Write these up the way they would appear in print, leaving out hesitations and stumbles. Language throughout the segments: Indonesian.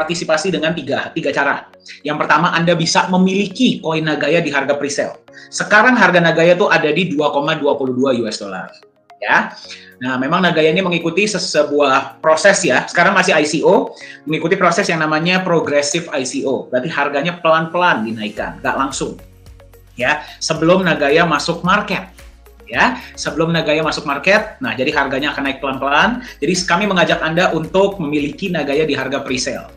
berpartisipasi dengan tiga cara. Yang pertama, Anda bisa memiliki koin Nagaya di harga pre-sale. Sekarang harga Nagaya tuh ada di 2,22 US dollar. Ya, nah memang Nagaya ini mengikuti sebuah proses ya. Sekarang masih ICO, mengikuti proses yang namanya progressive ICO. Berarti harganya pelan-pelan dinaikkan, nggak langsung. Ya, sebelum Nagaya masuk market. Ya, sebelum Nagaya masuk market, nah jadi harganya akan naik pelan-pelan. Jadi kami mengajak Anda untuk memiliki Nagaya di harga pre-sale.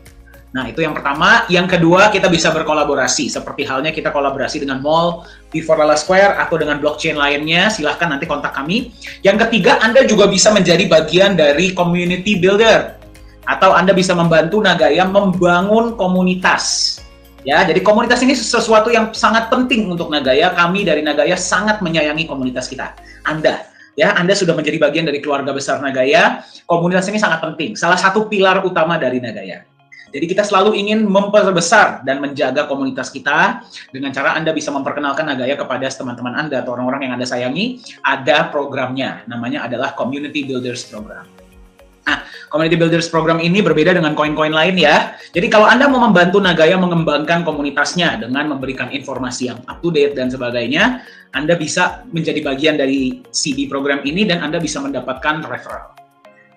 Nah, itu yang pertama. Yang kedua, kita bisa berkolaborasi. Seperti halnya kita kolaborasi dengan mall, Before Lala Square, atau dengan blockchain lainnya. Silahkan nanti kontak kami. Yang ketiga, Anda juga bisa menjadi bagian dari community builder. Atau Anda bisa membantu Nagaya membangun komunitas. Ya, jadi komunitas ini sesuatu yang sangat penting untuk Nagaya. Kami dari Nagaya sangat menyayangi komunitas kita. Anda sudah menjadi bagian dari keluarga besar Nagaya. Komunitas ini sangat penting. Salah satu pilar utama dari Nagaya. Jadi kita selalu ingin memperbesar dan menjaga komunitas kita dengan cara Anda bisa memperkenalkan Nagaya kepada teman-teman Anda atau orang-orang yang Anda sayangi. Ada programnya, namanya adalah Community Builders Program. Nah, Community Builders Program ini berbeda dengan koin-koin lain ya. Jadi kalau Anda mau membantu Nagaya mengembangkan komunitasnya dengan memberikan informasi yang up to date dan sebagainya, Anda bisa menjadi bagian dari CD program ini dan Anda bisa mendapatkan referral.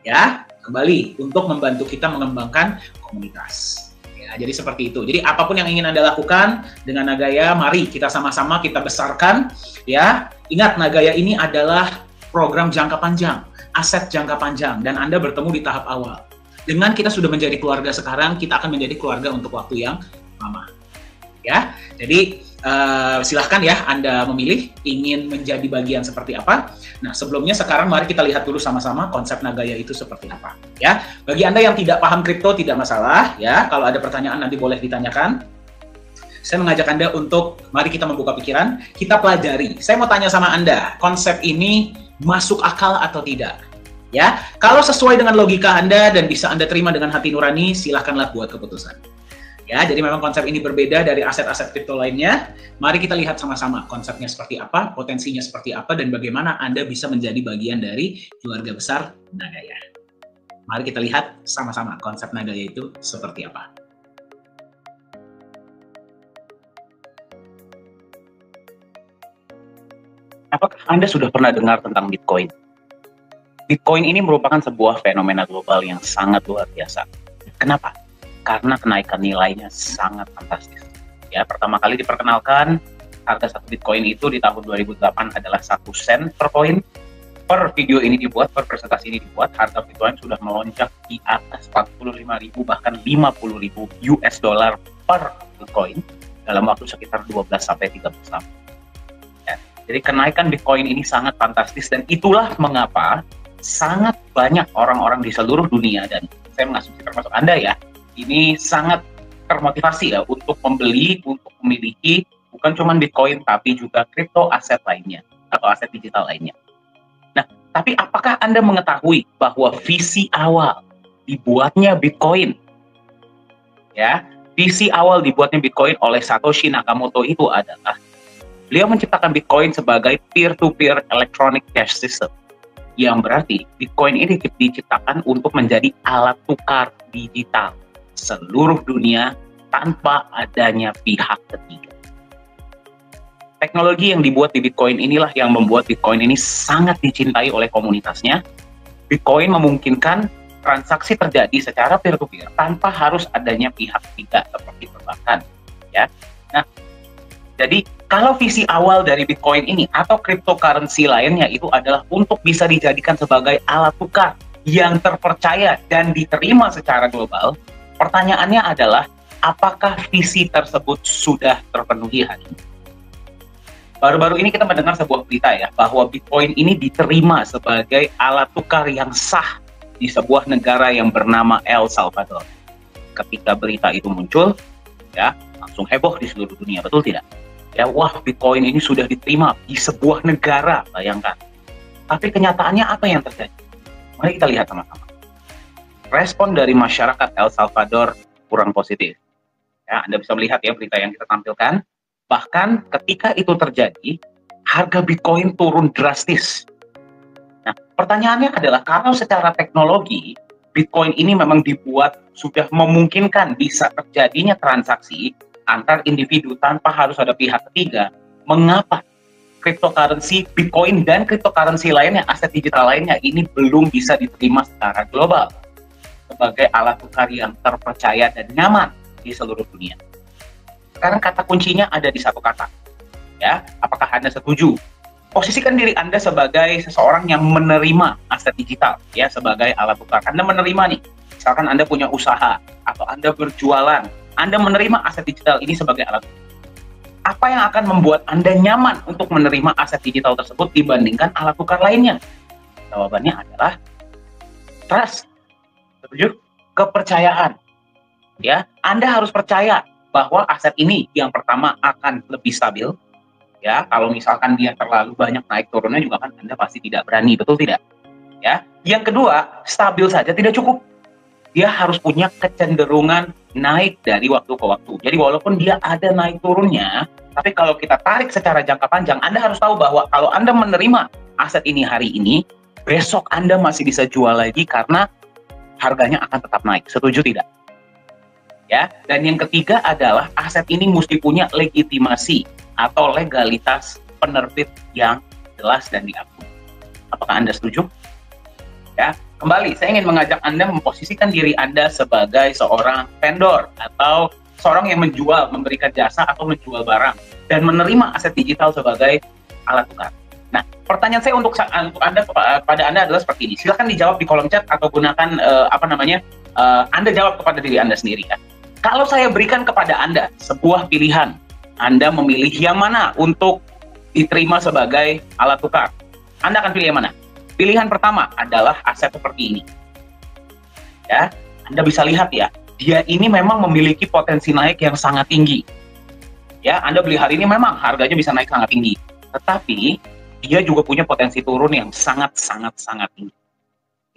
Ya, kembali untuk membantu kita mengembangkan komunitas. Ya, jadi seperti itu. Jadi apapun yang ingin Anda lakukan dengan Nagaya, mari kita sama-sama kita besarkan. Ya, ingat Nagaya ini adalah program jangka panjang. Aset jangka panjang, dan Anda bertemu di tahap awal. Dengan kita sudah menjadi keluarga sekarang, kita akan menjadi keluarga untuk waktu yang lama. Ya, jadi silahkan ya Anda memilih ingin menjadi bagian seperti apa. Nah, sebelumnya sekarang mari kita lihat dulu sama-sama konsep Nagaya itu seperti apa. Ya, bagi Anda yang tidak paham kripto tidak masalah. Ya, kalau ada pertanyaan nanti boleh ditanyakan. Saya mengajak Anda untuk mari kita membuka pikiran, kita pelajari. Saya mau tanya sama Anda, konsep ini masuk akal atau tidak? Ya, kalau sesuai dengan logika Anda dan bisa Anda terima dengan hati nurani, silahkanlah buat keputusan. Ya, jadi memang konsep ini berbeda dari aset-aset kripto lainnya. Mari kita lihat sama-sama konsepnya seperti apa, potensinya seperti apa, dan bagaimana Anda bisa menjadi bagian dari keluarga besar Nagaya. Mari kita lihat sama-sama konsep Nagaya itu seperti apa. Apakah Anda sudah pernah dengar tentang Bitcoin? Bitcoin ini merupakan sebuah fenomena global yang sangat luar biasa. Kenapa? Karena kenaikan nilainya sangat fantastis. Ya, pertama kali diperkenalkan, harga satu Bitcoin itu di tahun 2008 adalah 1 sen per koin. Per video ini dibuat, per presentasi ini dibuat, harga Bitcoin sudah melonjak di atas 45.000 bahkan 50.000 US dollar per Bitcoin dalam waktu sekitar 12-13 tahun. Jadi kenaikan Bitcoin ini sangat fantastis dan itulah mengapa sangat banyak orang-orang di seluruh dunia, dan saya mengasumsi termasuk Anda ya, ini sangat termotivasi ya untuk membeli, untuk memiliki bukan cuma Bitcoin tapi juga kripto aset lainnya atau aset digital lainnya. Nah, tapi apakah Anda mengetahui bahwa visi awal dibuatnya Bitcoin? Ya, visi awal dibuatnya Bitcoin oleh Satoshi Nakamoto itu adalah beliau menciptakan Bitcoin sebagai peer-to-peer electronic cash system, yang berarti Bitcoin ini diciptakan untuk menjadi alat tukar digital seluruh dunia tanpa adanya pihak ketiga. Teknologi yang dibuat di Bitcoin inilah yang membuat Bitcoin ini sangat dicintai oleh komunitasnya. Bitcoin memungkinkan transaksi terjadi secara peer-to-peer tanpa harus adanya pihak ketiga seperti perbankan. Ya, nah, jadi kalau visi awal dari Bitcoin ini atau cryptocurrency lainnya itu adalah untuk bisa dijadikan sebagai alat tukar yang terpercaya dan diterima secara global, pertanyaannya adalah apakah visi tersebut sudah terpenuhi hari ini? Baru-baru ini kita mendengar sebuah berita ya, bahwa Bitcoin ini diterima sebagai alat tukar yang sah di sebuah negara yang bernama El Salvador. Ketika berita itu muncul, ya langsung heboh di seluruh dunia, betul tidak? Ya, wah, Bitcoin ini sudah diterima di sebuah negara, bayangkan. Tapi kenyataannya apa yang terjadi? Mari kita lihat sama-sama. Respon dari masyarakat El Salvador kurang positif. Ya, Anda bisa melihat ya berita yang kita tampilkan. Bahkan ketika itu terjadi, harga Bitcoin turun drastis. Nah, pertanyaannya adalah kalau secara teknologi, Bitcoin ini memang dibuat sudah memungkinkan bisa terjadinya transaksi antar individu tanpa harus ada pihak ketiga. Mengapa cryptocurrency Bitcoin dan cryptocurrency lainnya, aset digital lainnya ini belum bisa diterima secara global sebagai alat tukar yang terpercaya dan nyaman di seluruh dunia? Sekarang kata kuncinya ada di satu kata, ya. Apakah Anda setuju? Posisikan diri Anda sebagai seseorang yang menerima aset digital, ya, sebagai alat tukar. Anda menerima nih, misalkan Anda punya usaha atau Anda berjualan, Anda menerima aset digital ini sebagai alat tukar. Apa yang akan membuat Anda nyaman untuk menerima aset digital tersebut dibandingkan alat tukar lainnya? Jawabannya adalah trust. Setuju? Kepercayaan. Ya, Anda harus percaya bahwa aset ini yang pertama akan lebih stabil. Ya, kalau misalkan dia terlalu banyak naik turunnya juga kan Anda pasti tidak berani, betul tidak? Ya. Yang kedua, stabil saja tidak cukup. Dia harus punya kecenderungan naik dari waktu ke waktu. Jadi walaupun dia ada naik turunnya, tapi kalau kita tarik secara jangka panjang, Anda harus tahu bahwa kalau Anda menerima aset ini hari ini, besok Anda masih bisa jual lagi karena harganya akan tetap naik. Setuju tidak? Ya. Dan yang ketiga adalah aset ini mesti punya legitimasi atau legalitas penerbit yang jelas dan diakui. Apakah Anda setuju? Ya, kembali saya ingin mengajak Anda memposisikan diri Anda sebagai seorang vendor atau seorang yang menjual, memberikan jasa atau menjual barang dan menerima aset digital sebagai alat tukar. Nah, pertanyaan saya untuk Anda pada Anda adalah seperti ini. Silahkan dijawab di kolom chat atau gunakan Anda jawab kepada diri Anda sendiri ya. Kalau saya berikan kepada Anda sebuah pilihan, Anda memilih yang mana untuk diterima sebagai alat tukar? Anda akan pilih yang mana? Pilihan pertama adalah aset seperti ini. Ya, Anda bisa lihat ya, dia ini memang memiliki potensi naik yang sangat tinggi. Ya, Anda beli hari ini memang harganya bisa naik sangat tinggi. Tetapi dia juga punya potensi turun yang sangat tinggi.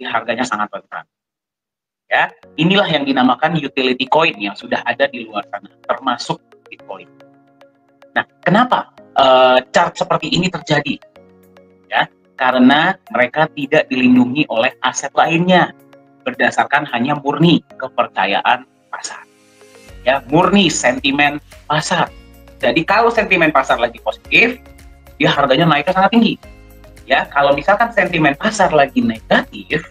Harganya sangat rentan. Ya, inilah yang dinamakan utility coin yang sudah ada di luar sana, termasuk Bitcoin. Nah, kenapa chart seperti ini terjadi? Ya, karena mereka tidak dilindungi oleh aset lainnya berdasarkan hanya murni kepercayaan pasar. Ya, murni sentimen pasar. Jadi kalau sentimen pasar lagi positif, dia harganya naiknya sangat tinggi. Ya, kalau misalkan sentimen pasar lagi negatif,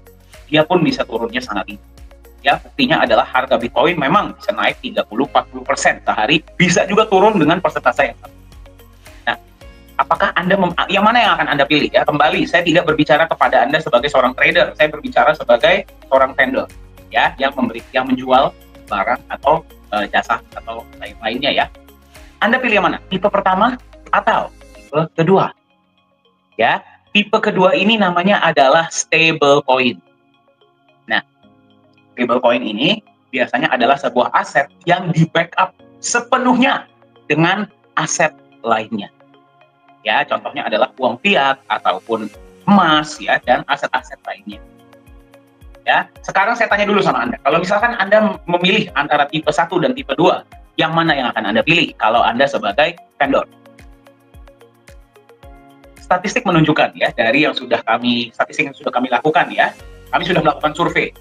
dia pun bisa turunnya sangat tinggi. Ya, buktinya adalah harga Bitcoin memang bisa naik 30-40% sehari, bisa juga turun dengan persentase yang sama. Nah, apakah Anda yang mana yang akan Anda pilih? Ya, kembali saya tidak berbicara kepada Anda sebagai seorang trader, saya berbicara sebagai seorang vendor, ya, yang menjual barang atau jasa atau lain-lainnya ya. Anda pilih yang mana? Tipe pertama atau tipe kedua? Ya, tipe kedua ini namanya adalah stable coin. Nah, stable coin ini biasanya adalah sebuah aset yang di-backup sepenuhnya dengan aset lainnya. Ya, contohnya adalah uang fiat ataupun emas ya, dan aset-aset lainnya. Ya, sekarang saya tanya dulu sama Anda. Kalau misalkan Anda memilih antara tipe 1 dan tipe 2, yang mana yang akan Anda pilih kalau Anda sebagai vendor? Statistik menunjukkan ya, dari statistik yang sudah kami lakukan ya, kami sudah melakukan survei.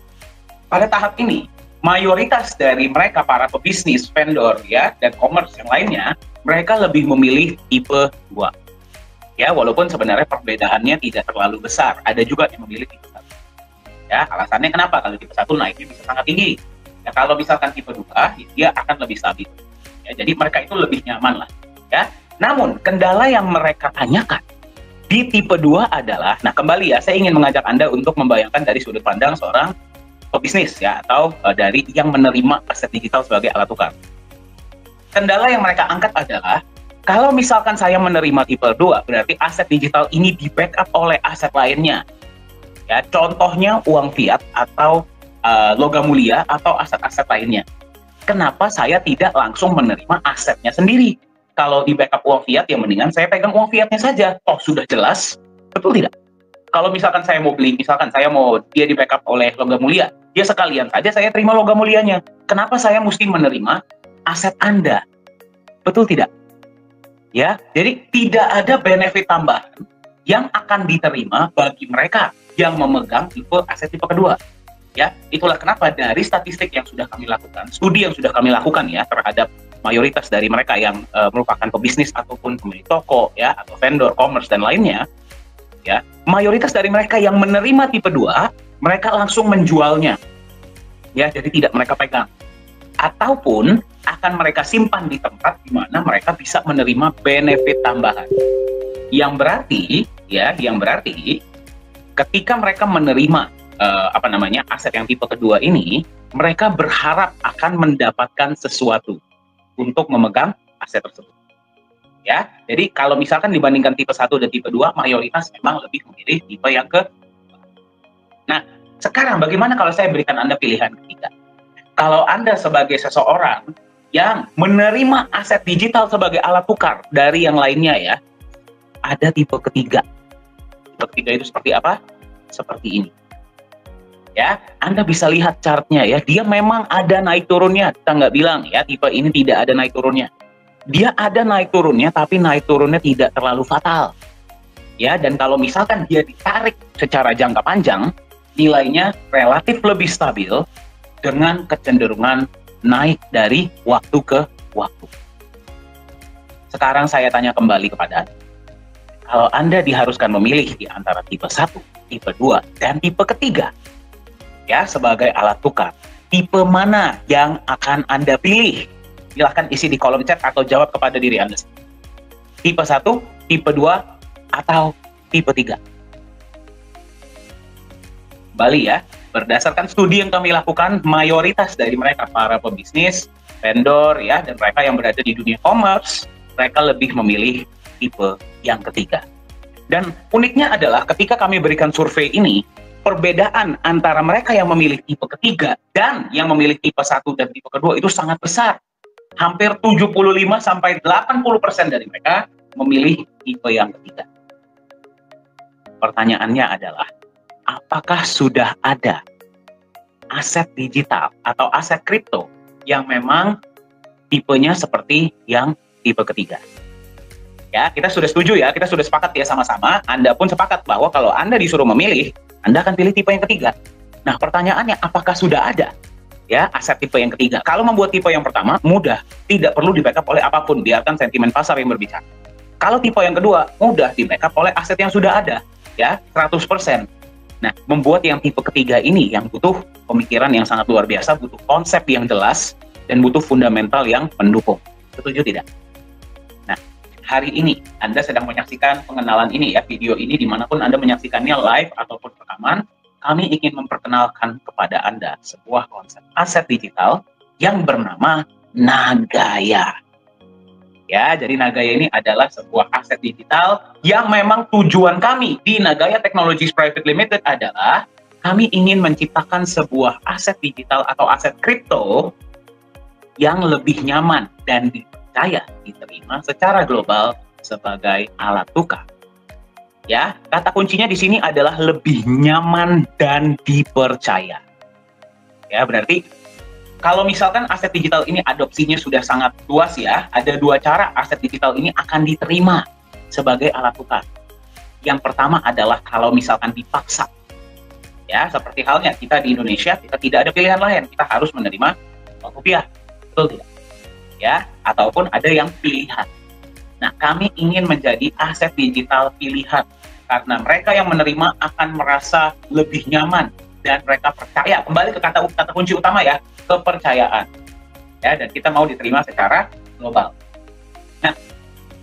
Pada tahap ini, mayoritas dari mereka para pebisnis, vendor ya, dan commerce yang lainnya, mereka lebih memilih tipe 2. Ya, walaupun sebenarnya perbedaannya tidak terlalu besar. Ada juga yang memilih tipe 1. Ya, alasannya kenapa? Kalau tipe 1 naiknya bisa sangat tinggi. Ya, kalau misalkan tipe 2, dia akan lebih stabil. Ya, jadi mereka itu lebih nyaman lah. Ya. Namun, kendala yang mereka tanyakan di tipe 2 adalah, nah kembali ya, saya ingin mengajak Anda untuk membayangkan dari sudut pandang seorang pebisnis ya, atau dari yang menerima aset digital sebagai alat tukar. Kendala yang mereka angkat adalah, kalau misalkan saya menerima tipe 2, berarti aset digital ini di-backup oleh aset lainnya. Ya, contohnya uang fiat atau logam mulia atau aset-aset lainnya. Kenapa saya tidak langsung menerima asetnya sendiri? Kalau di-backup uang fiat, ya mendingan saya pegang uang fiatnya saja. Oh, sudah jelas. Betul tidak? Kalau misalkan saya mau beli, misalkan saya mau dia di-backup oleh logam mulia, ya sekalian saja saya terima logam mulianya. Kenapa saya mesti menerima aset Anda? Betul tidak? Ya, jadi tidak ada benefit tambahan yang akan diterima bagi mereka yang memegang aset tipe kedua. Ya, itulah kenapa dari statistik yang sudah kami lakukan, studi yang sudah kami lakukan ya terhadap mayoritas dari mereka yang merupakan pebisnis ataupun pemilik toko ya atau vendor commerce dan lainnya, ya, mayoritas dari mereka yang menerima tipe 2, mereka langsung menjualnya. Ya, jadi tidak mereka pegang. Ataupun akan mereka simpan di tempat di mana mereka bisa menerima benefit tambahan. Yang berarti ketika mereka menerima aset yang tipe kedua ini, mereka berharap akan mendapatkan sesuatu untuk memegang aset tersebut. Ya, jadi kalau misalkan dibandingkan tipe 1 dan tipe 2, mayoritas memang lebih memilih tipe yang ke. Nah, sekarang bagaimana kalau saya berikan Anda pilihan ketiga? Kalau Anda sebagai seseorang yang menerima aset digital sebagai alat tukar dari yang lainnya ya, ada tipe ketiga. Tipe ketiga itu seperti apa? Seperti ini. Ya, Anda bisa lihat chartnya ya, dia memang ada naik turunnya. Kita nggak bilang ya tipe ini tidak ada naik turunnya. Dia ada naik turunnya, tapi naik turunnya tidak terlalu fatal. Ya, dan kalau misalkan dia ditarik secara jangka panjang, nilainya relatif lebih stabil dengan kecenderungan naik dari waktu ke waktu. Sekarang saya tanya kembali kepada Anda. Kalau Anda diharuskan memilih di antara tipe 1, tipe 2, dan tipe ketiga, ya, sebagai alat tukar, tipe mana yang akan Anda pilih? Silahkan isi di kolom chat atau jawab kepada diri Anda. Tipe 1, tipe 2, atau tipe 3? Bali ya, berdasarkan studi yang kami lakukan, mayoritas dari mereka, para pebisnis, vendor, ya, dan mereka yang berada di dunia commerce, mereka lebih memilih tipe yang ketiga. Dan uniknya adalah ketika kami berikan survei ini, perbedaan antara mereka yang memilih tipe ketiga dan yang memilih tipe 1 dan tipe kedua itu sangat besar. Hampir 75-80% dari mereka memilih tipe yang ketiga. Pertanyaannya adalah, apakah sudah ada aset digital atau aset kripto yang memang tipenya seperti yang tipe ketiga? Ya, kita sudah setuju ya, kita sudah sepakat ya sama-sama. Anda pun sepakat bahwa kalau Anda disuruh memilih, Anda akan pilih tipe yang ketiga. Nah, pertanyaannya, apakah sudah ada ya aset tipe yang ketiga? Kalau membuat tipe yang pertama, mudah, tidak perlu di-backup oleh apapun, biarkan sentimen pasar yang berbicara. Kalau tipe yang kedua, mudah di-backup oleh aset yang sudah ada, ya, 100%. Nah, membuat yang tipe ketiga ini yang butuh pemikiran yang sangat luar biasa, butuh konsep yang jelas, dan butuh fundamental yang mendukung. Setuju tidak? Nah, hari ini Anda sedang menyaksikan pengenalan ini ya, video ini dimanapun Anda menyaksikannya live ataupun rekaman, kami ingin memperkenalkan kepada Anda sebuah konsep aset digital yang bernama Nagaya. Ya, jadi Nagaya ini adalah sebuah aset digital yang memang tujuan kami di Nagaya Technologies Private Limited adalah kami ingin menciptakan sebuah aset digital atau aset kripto yang lebih nyaman dan dipercaya diterima secara global sebagai alat tukar. Ya, kata kuncinya di sini adalah lebih nyaman dan dipercaya. Ya, berarti kalau misalkan aset digital ini adopsinya sudah sangat luas ya, ada dua cara aset digital ini akan diterima sebagai alat tukar. Yang pertama adalah kalau misalkan dipaksa. Ya, seperti halnya kita di Indonesia, kita tidak ada pilihan lain, kita harus menerima rupiah. Betul tidak? Ya, ataupun ada yang pilihan. Nah, kami ingin menjadi aset digital pilihan karena mereka yang menerima akan merasa lebih nyaman dan mereka percaya. Kembali ke kata kunci utama ya, kepercayaan. Ya, dan kita mau diterima secara global. Nah,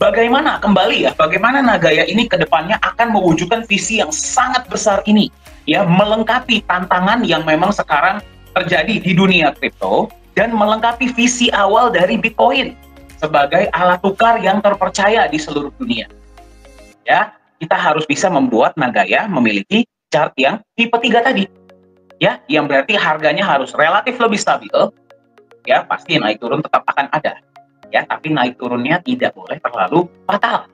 bagaimana bagaimana Nagaya ini ke depannya akan mewujudkan visi yang sangat besar ini, ya, melengkapi tantangan yang memang sekarang terjadi di dunia kripto dan melengkapi visi awal dari Bitcoin sebagai alat tukar yang terpercaya di seluruh dunia. Ya, kita harus bisa membuat Nagaya memiliki chart yang tipe 3 tadi. Ya, yang berarti harganya harus relatif lebih stabil. Ya, pasti naik turun tetap akan ada. Ya, tapi naik turunnya tidak boleh terlalu fatal.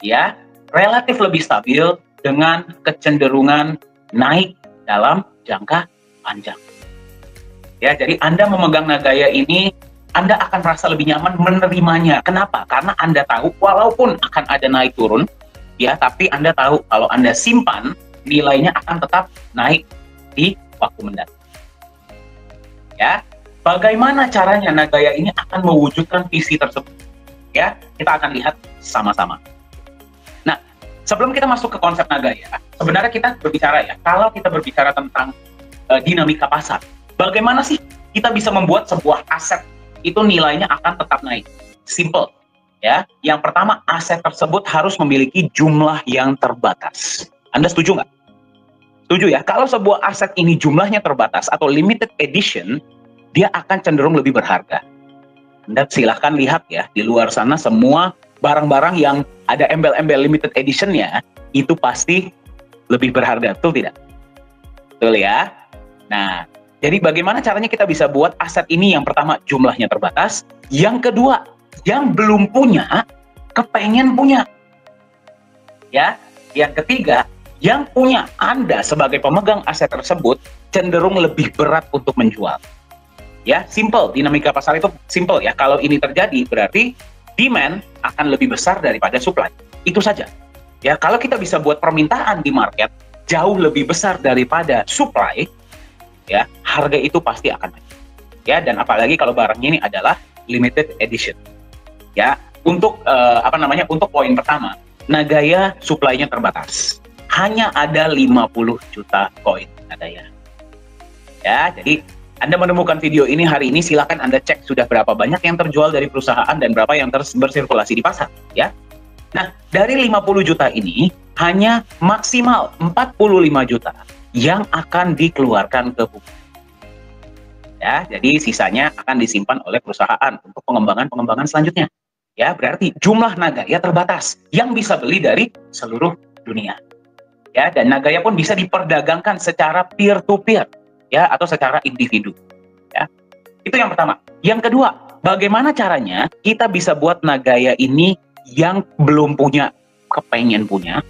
Ya, relatif lebih stabil dengan kecenderungan naik dalam jangka panjang. Ya, jadi Anda memegang Nagaya ini, Anda akan merasa lebih nyaman menerimanya. Kenapa? Karena Anda tahu walaupun akan ada naik turun, ya, tapi Anda tahu kalau Anda simpan, nilainya akan tetap naik di waktu mendatang. Ya, bagaimana caranya Nagaya ini akan mewujudkan visi tersebut? Ya, kita akan lihat sama-sama. Nah, sebelum kita masuk ke konsep Nagaya, sebenarnya kita berbicara ya, kalau kita berbicara tentang dinamika pasar, bagaimana sih kita bisa membuat sebuah aset itu nilainya akan tetap naik? Simple, ya. Yang pertama, aset tersebut harus memiliki jumlah yang terbatas. Anda setuju nggak? Setuju ya? Kalau sebuah aset ini jumlahnya terbatas atau limited edition, dia akan cenderung lebih berharga. Anda silahkan lihat ya, di luar sana semua barang-barang yang ada embel-embel limited edition-nya, itu pasti lebih berharga, betul tidak? Betul ya? Nah, jadi bagaimana caranya kita bisa buat aset ini? Yang pertama, jumlahnya terbatas. Yang kedua, yang belum punya, kepengen punya. Ya, yang ketiga, yang punya, Anda sebagai pemegang aset tersebut cenderung lebih berat untuk menjual. Ya, simple. Dinamika pasar itu simple ya. Kalau ini terjadi, berarti demand akan lebih besar daripada supply. Itu saja. Ya, kalau kita bisa buat permintaan di market jauh lebih besar daripada supply, ya, harga itu pasti akan naik. Ya, dan apalagi kalau barangnya ini adalah limited edition. Ya, untuk untuk poin pertama, Nagaya supply-nya terbatas. Hanya ada 50 juta koin Nagaya. Ya, jadi Anda menemukan video ini hari ini, silakan Anda cek sudah berapa banyak yang terjual dari perusahaan dan berapa yang bersirkulasi di pasar, ya. Nah, dari 50 juta ini hanya maksimal 45 juta yang akan dikeluarkan ke publik. Ya, jadi sisanya akan disimpan oleh perusahaan untuk pengembangan selanjutnya. Ya, berarti jumlah Nagaya terbatas yang bisa beli dari seluruh dunia. Ya, dan Nagaya pun bisa diperdagangkan secara peer-to-peer, ya, atau secara individu. Ya, itu yang pertama. Yang kedua, bagaimana caranya kita bisa buat Nagaya ini yang belum punya, kepengen punya,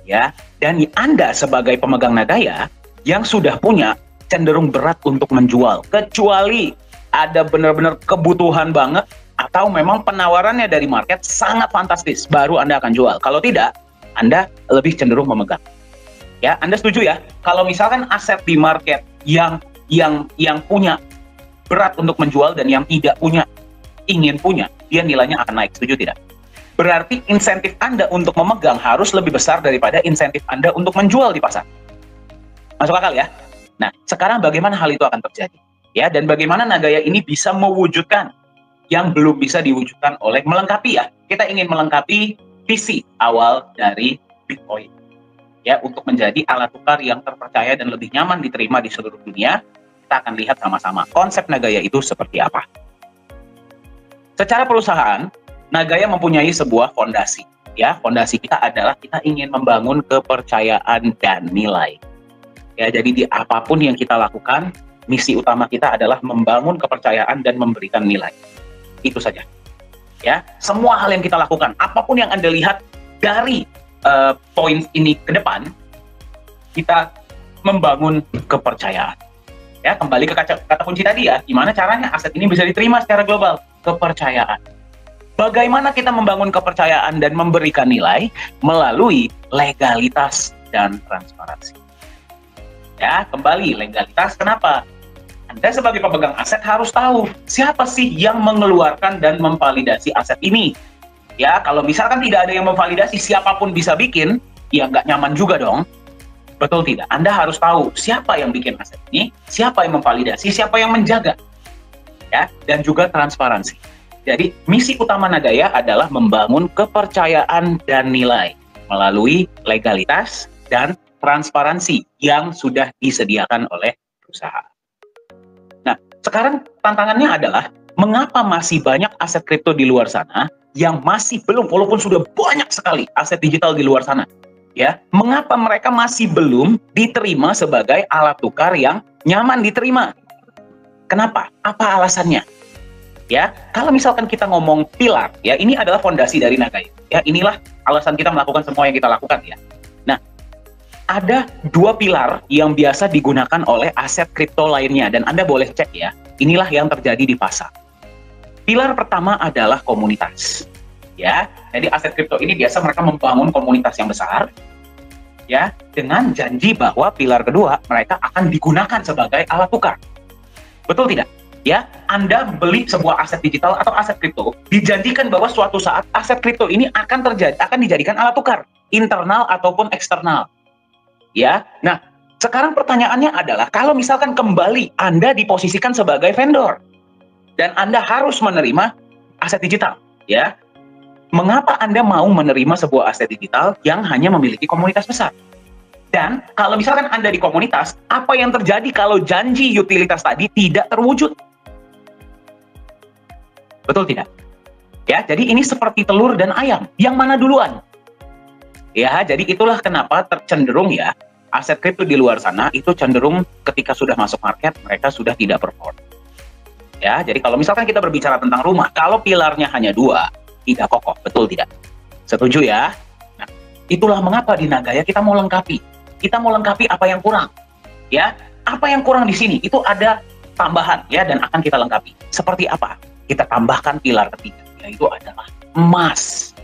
ya, dan Anda sebagai pemegang Nagaya yang sudah punya cenderung berat untuk menjual, kecuali ada benar-benar kebutuhan banget atau memang penawarannya dari market sangat fantastis, baru Anda akan jual. Kalau tidak, Anda lebih cenderung memegang. Ya, Anda setuju ya? Kalau misalkan aset di market yang punya berat untuk menjual dan yang tidak punya ingin punya, dia nilainya akan naik. Setuju tidak? Berarti insentif Anda untuk memegang harus lebih besar daripada insentif Anda untuk menjual di pasar. Masuk akal ya? Nah, sekarang bagaimana hal itu akan terjadi? Ya, dan bagaimana Nagaya ini bisa mewujudkan yang belum bisa diwujudkan oleh melengkapi ya. Kita ingin melengkapi visi awal dari Bitcoin. Ya, untuk menjadi alat tukar yang terpercaya dan lebih nyaman diterima di seluruh dunia, kita akan lihat sama-sama konsep Nagaya itu seperti apa. Secara perusahaan, Nagaya mempunyai sebuah fondasi. Ya, fondasi kita adalah kita ingin membangun kepercayaan dan nilai. Ya, jadi di apapun yang kita lakukan, misi utama kita adalah membangun kepercayaan dan memberikan nilai. Itu saja. Ya, semua hal yang kita lakukan, apapun yang Anda lihat dari poin ini ke depan, kita membangun kepercayaan. Ya, kembali ke kata kunci tadi ya, gimana caranya aset ini bisa diterima secara global? Kepercayaan. Bagaimana kita membangun kepercayaan dan memberikan nilai? Melalui legalitas dan transparansi. Ya, kembali legalitas, kenapa? Anda sebagai pemegang aset harus tahu siapa sih yang mengeluarkan dan memvalidasi aset ini. Ya, kalau misalkan tidak ada yang memvalidasi, siapapun bisa bikin, ya nggak nyaman juga dong. Betul tidak? Anda harus tahu siapa yang bikin aset ini, siapa yang memvalidasi, siapa yang menjaga. Ya, dan juga transparansi. Jadi, misi utama Nagaya adalah membangun kepercayaan dan nilai melalui legalitas dan transparansi yang sudah disediakan oleh perusahaan. Nah, sekarang tantangannya adalah mengapa masih banyak aset kripto di luar sana yang masih belum, walaupun sudah banyak sekali aset digital di luar sana, ya, mengapa mereka masih belum diterima sebagai alat tukar yang nyaman diterima? Kenapa? Apa alasannya? Ya, kalau misalkan kita ngomong pilar, ya, ini adalah fondasi dari Nagaya. Ya, inilah alasan kita melakukan semua yang kita lakukan, ya. Nah, ada dua pilar yang biasa digunakan oleh aset kripto lainnya, dan Anda boleh cek ya, inilah yang terjadi di pasar. Pilar pertama adalah komunitas. Ya, jadi aset kripto ini biasa mereka membangun komunitas yang besar, ya, dengan janji bahwa pilar kedua mereka akan digunakan sebagai alat tukar. Betul tidak? Ya, Anda beli sebuah aset digital atau aset kripto, dijanjikan bahwa suatu saat aset kripto ini akan dijadikan alat tukar, internal ataupun eksternal. Ya, nah sekarang pertanyaannya adalah kalau misalkan kembali Anda diposisikan sebagai vendor dan Anda harus menerima aset digital, ya, mengapa Anda mau menerima sebuah aset digital yang hanya memiliki komunitas besar? Dan kalau misalkan Anda di komunitas, apa yang terjadi kalau janji utilitas tadi tidak terwujud? Betul tidak? Ya, jadi ini seperti telur dan ayam. Yang mana duluan? Ya, jadi itulah kenapa tercenderung ya, aset kripto di luar sana itu cenderung ketika sudah masuk market, mereka sudah tidak perform. Ya, jadi kalau misalkan kita berbicara tentang rumah, kalau pilarnya hanya 2, tidak kokoh. Betul tidak? Setuju ya? Nah, itulah mengapa di Nagaya kita mau lengkapi. Kita mau lengkapi apa yang kurang. Ya, apa yang kurang di sini? Itu ada tambahan ya, dan akan kita lengkapi. Seperti apa? Kita tambahkan pilar ketiga, yaitu adalah emas.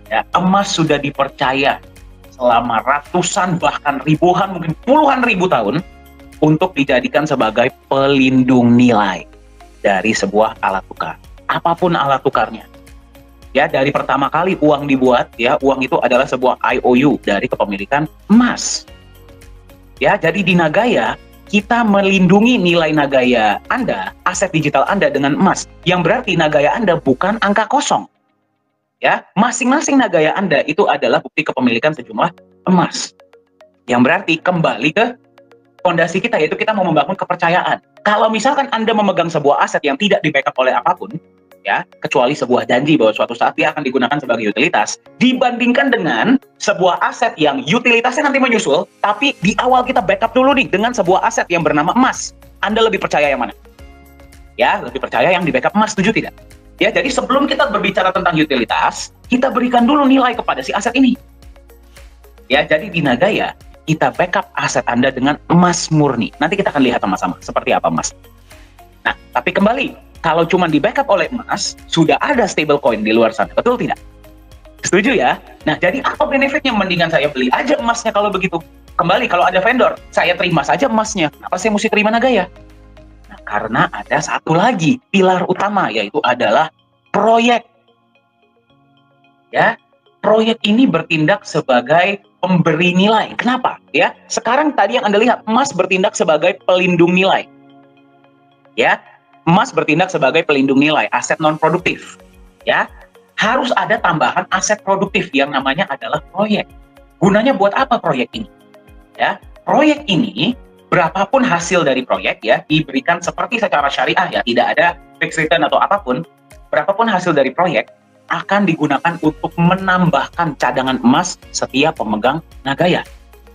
Ya, emas sudah dipercaya selama ratusan bahkan ribuan, mungkin puluhan ribu tahun untuk dijadikan sebagai pelindung nilai dari sebuah alat tukar. Apapun alat tukarnya. Ya, dari pertama kali uang dibuat, ya, uang itu adalah sebuah IOU dari kepemilikan emas. Ya, jadi di Nagaya kita melindungi nilai Nagaya Anda, aset digital Anda dengan emas, yang berarti Nagaya Anda bukan angka kosong. Ya, masing-masing Nagaya Anda itu adalah bukti kepemilikan sejumlah emas. Yang berarti kembali ke fondasi kita, yaitu kita mau membangun kepercayaan. Kalau misalkan Anda memegang sebuah aset yang tidak di-backup oleh apapun, ya, kecuali sebuah janji bahwa suatu saat dia akan digunakan sebagai utilitas, dibandingkan dengan sebuah aset yang utilitasnya nanti menyusul, tapi di awal kita backup dulu nih dengan sebuah aset yang bernama emas. Anda lebih percaya yang mana? Ya, lebih percaya yang di backup emas, setuju tidak? Ya, jadi sebelum kita berbicara tentang utilitas, kita berikan dulu nilai kepada si aset ini. Ya, jadi di Nagaya, kita backup aset Anda dengan emas murni. Nanti kita akan lihat sama-sama seperti apa emas. Nah, tapi kembali, kalau cuma di backup oleh emas, sudah ada stablecoin di luar sana, betul tidak? Setuju ya? Nah, jadi apa benefitnya? Mendingan saya beli aja emasnya kalau begitu. Kembali, kalau ada vendor, saya terima saja emasnya. Kenapa saya mesti terima Nagaya? Nah, karena ada satu lagi pilar utama, yaitu adalah proyek. Ya, proyek ini bertindak sebagai pemberi nilai. Kenapa? Ya, sekarang tadi yang Anda lihat, emas bertindak sebagai pelindung nilai. Ya, emas bertindak sebagai pelindung nilai, aset non-produktif. Ya, harus ada tambahan aset produktif yang namanya adalah proyek. Gunanya buat apa proyek ini? Ya, proyek ini, berapapun hasil dari proyek ya, diberikan seperti secara syariah ya, tidak ada fixed return atau apapun, berapapun hasil dari proyek, akan digunakan untuk menambahkan cadangan emas setiap pemegang Nagaya.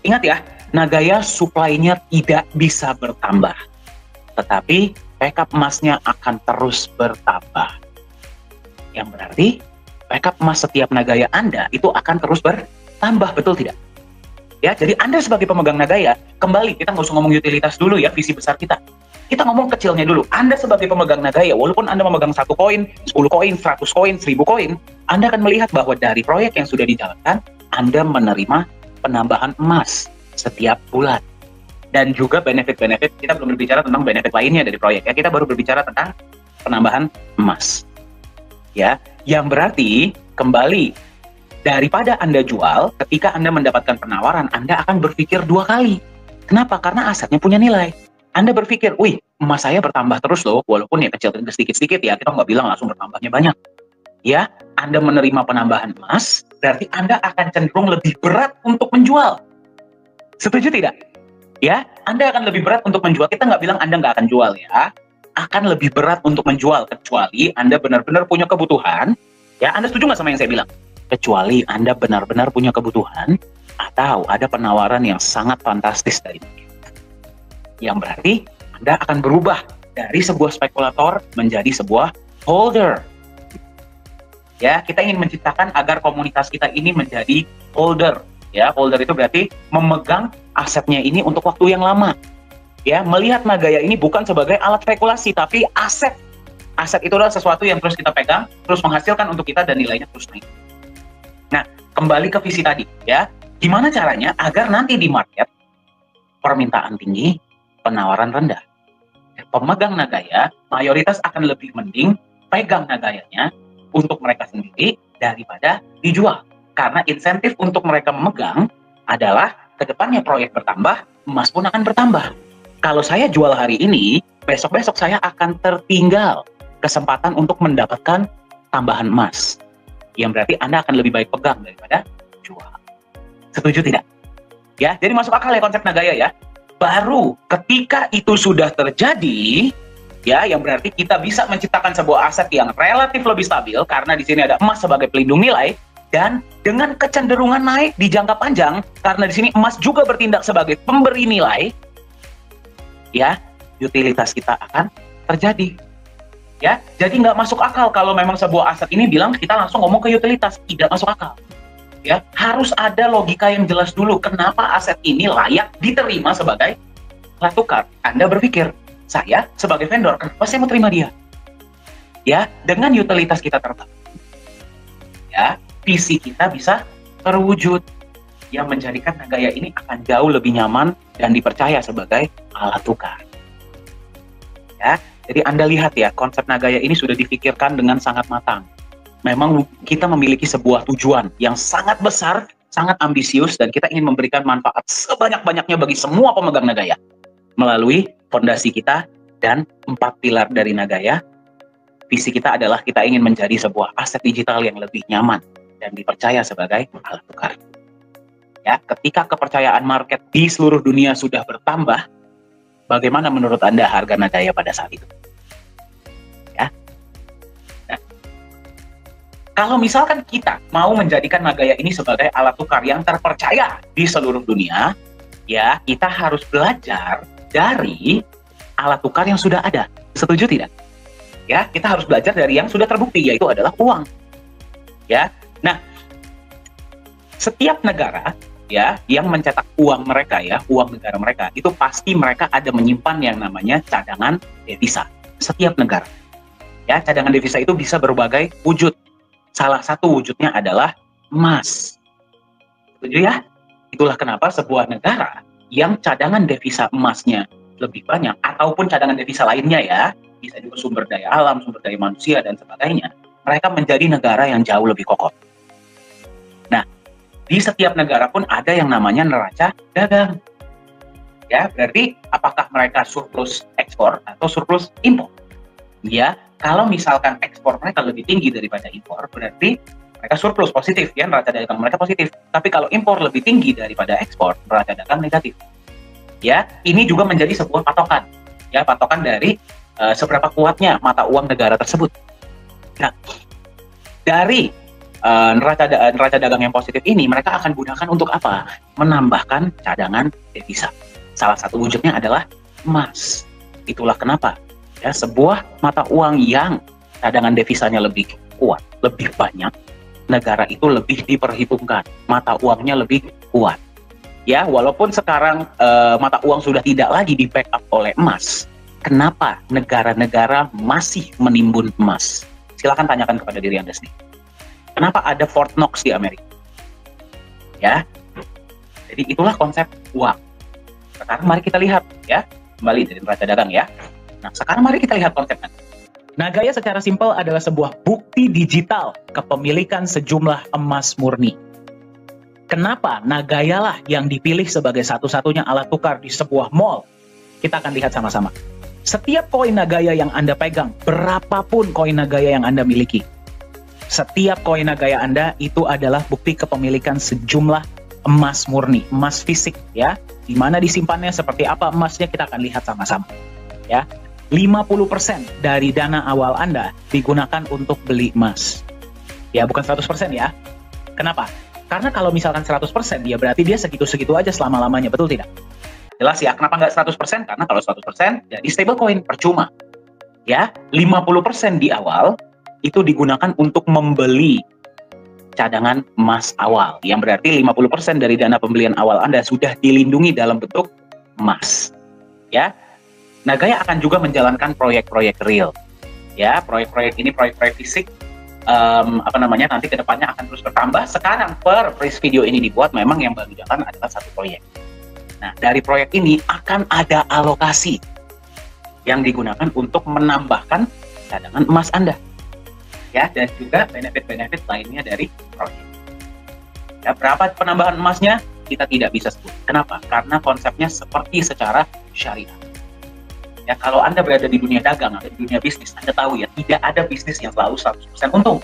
Ingat ya, Nagaya supply-nya tidak bisa bertambah. Tetapi backup emasnya akan terus bertambah. Yang berarti backup emas setiap Nagaya Anda itu akan terus bertambah, betul tidak? Ya, jadi Anda sebagai pemegang Nagaya, kembali kita nggak usah ngomong utilitas dulu ya, visi besar kita. Kita ngomong kecilnya dulu. Anda sebagai pemegang Nagaya, walaupun Anda memegang 1 koin, 10 koin, 100 koin, 1000 koin, Anda akan melihat bahwa dari proyek yang sudah dijalankan, Anda menerima penambahan emas setiap bulan. Dan juga benefit-benefit, kita belum berbicara tentang benefit lainnya dari proyek ya, kita baru berbicara tentang penambahan emas. Ya, yang berarti kembali, daripada Anda jual, ketika Anda mendapatkan penawaran, Anda akan berpikir 2 kali. Kenapa? Karena asetnya punya nilai. Anda berpikir, wih, emas saya bertambah terus loh, walaupun ya kecil sedikit-sedikit ya, kita nggak bilang langsung bertambahnya banyak. Ya, Anda menerima penambahan emas, berarti Anda akan cenderung lebih berat untuk menjual. Setuju tidak? Ya, Anda akan lebih berat untuk menjual. Kita nggak bilang Anda nggak akan jual ya. Akan lebih berat untuk menjual, kecuali Anda benar-benar punya kebutuhan. Ya, Anda setuju nggak sama yang saya bilang? Kecuali Anda benar-benar punya kebutuhan, atau ada penawaran yang sangat fantastis dari market. Yang berarti Anda akan berubah dari sebuah spekulator menjadi sebuah holder. Ya, kita ingin menciptakan agar komunitas kita ini menjadi holder. Ya, holder itu berarti memegang asetnya ini untuk waktu yang lama. Ya, melihat Nagaya ini bukan sebagai alat spekulasi, tapi aset. Aset itu adalah sesuatu yang terus kita pegang, terus menghasilkan untuk kita dan nilainya terus naik. Nah, kembali ke visi tadi, ya. Gimana caranya agar nanti di market permintaan tinggi, penawaran rendah? Pemegang Nagaya mayoritas akan lebih mending pegang Nagayanya untuk mereka sendiri daripada dijual. Karena insentif untuk mereka memegang adalah kedepannya proyek bertambah, emas pun akan bertambah. Kalau saya jual hari ini, besok-besok saya akan tertinggal kesempatan untuk mendapatkan tambahan emas. Yang berarti Anda akan lebih baik pegang daripada jual. Setuju tidak? Ya, jadi masuk akal ya konsep Nagaya ya. Baru ketika itu sudah terjadi, ya, yang berarti kita bisa menciptakan sebuah aset yang relatif lebih stabil karena di sini ada emas sebagai pelindung nilai dan dengan kecenderungan naik di jangka panjang karena di sini emas juga bertindak sebagai pemberi nilai, ya, utilitas kita akan terjadi. Ya, jadi nggak masuk akal kalau memang sebuah aset ini bilang kita langsung ngomong ke utilitas, tidak masuk akal. Ya, harus ada logika yang jelas dulu kenapa aset ini layak diterima sebagai alat tukar. Anda berpikir, saya sebagai vendor, kenapa saya mau terima dia? Ya, dengan utilitas kita terbangun, ya, visi kita bisa terwujud yang menjadikan Nagaya ini akan jauh lebih nyaman dan dipercaya sebagai alat tukar. Ya, jadi Anda lihat ya, konsep Nagaya ini sudah dipikirkan dengan sangat matang. Memang kita memiliki sebuah tujuan yang sangat besar, sangat ambisius, dan kita ingin memberikan manfaat sebanyak-banyaknya bagi semua pemegang Nagaya melalui fondasi kita dan 4 pilar dari Nagaya. Visi kita adalah kita ingin menjadi sebuah aset digital yang lebih nyaman dan dipercaya sebagai alat tukar. Ya, ketika kepercayaan market di seluruh dunia sudah bertambah, bagaimana menurut Anda harga Nagaya pada saat itu? Kalau misalkan kita mau menjadikan Nagaya ini sebagai alat tukar yang terpercaya di seluruh dunia, ya, kita harus belajar dari alat tukar yang sudah ada. Setuju tidak? Ya, kita harus belajar dari yang sudah terbukti, yaitu adalah uang. Ya, nah, setiap negara ya yang mencetak uang mereka, ya, uang negara mereka, itu pasti mereka ada menyimpan yang namanya cadangan devisa. Setiap negara, ya, cadangan devisa itu bisa berbagai wujud. Salah satu wujudnya adalah emas. Setuju ya? Itulah kenapa sebuah negara yang cadangan devisa emasnya lebih banyak, ataupun cadangan devisa lainnya ya, bisa juga sumber daya alam, sumber daya manusia, dan sebagainya, mereka menjadi negara yang jauh lebih kokoh. Nah, di setiap negara pun ada yang namanya neraca dagang. Ya, berarti apakah mereka surplus ekspor atau surplus impor? Ya, kalau misalkan ekspor mereka lebih tinggi daripada impor, berarti mereka surplus positif, ya, neraca dagang mereka positif. Tapi kalau impor lebih tinggi daripada ekspor, neraca dagang negatif. Ya, ini juga menjadi sebuah patokan, ya, patokan dari seberapa kuatnya mata uang negara tersebut. Nah, dari neraca dagang yang positif ini, mereka akan gunakan untuk apa? Menambahkan cadangan devisa. Salah satu wujudnya adalah emas. Itulah kenapa, ya, sebuah mata uang yang cadangan devisanya lebih kuat, lebih banyak, negara itu lebih diperhitungkan, mata uangnya lebih kuat. Ya, walaupun sekarang mata uang sudah tidak lagi di backup oleh emas, kenapa negara-negara masih menimbun emas? Silakan tanyakan kepada diri Anda sendiri. Kenapa ada Fort Knox di Amerika? Ya, jadi itulah konsep uang. Sekarang mari kita lihat, ya, kembali dari neraca dagang, ya. Nah, sekarang mari kita lihat konsepnya. Nagaya secara simpel adalah sebuah bukti digital kepemilikan sejumlah emas murni. Kenapa Nagaya lah yang dipilih sebagai satu-satunya alat tukar di sebuah mall? Kita akan lihat sama-sama. Setiap koin Nagaya yang Anda pegang, berapapun koin Nagaya yang Anda miliki, setiap koin Nagaya Anda itu adalah bukti kepemilikan sejumlah emas murni, emas fisik, ya. Di mana disimpannya, seperti apa emasnya, kita akan lihat sama-sama, ya. 50% dari dana awal Anda digunakan untuk beli emas. Ya, bukan 100% ya. Kenapa? Karena kalau misalkan 100%, ya berarti dia segitu-segitu aja selama-lamanya, betul tidak? Jelas ya, kenapa nggak 100%? Karena kalau 100% jadi stablecoin, percuma. Ya, 50% di awal itu digunakan untuk membeli cadangan emas awal. Yang berarti 50% dari dana pembelian awal Anda sudah dilindungi dalam bentuk emas. Ya, Nagaya akan juga menjalankan proyek-proyek real. Ya, proyek-proyek ini proyek-proyek fisik nanti kedepannya akan terus bertambah. Sekarang per video ini dibuat memang yang baru jalan adalah satu proyek. Nah, dari proyek ini akan ada alokasi yang digunakan untuk menambahkan cadangan emas Anda. Ya, dan juga benefit-benefit lainnya dari proyek. Ya, berapa penambahan emasnya kita tidak bisa sebut. Kenapa? Karena konsepnya seperti secara syariah. Ya, kalau Anda berada di dunia dagang atau di dunia bisnis, Anda tahu ya, tidak ada bisnis yang selalu 100% untung.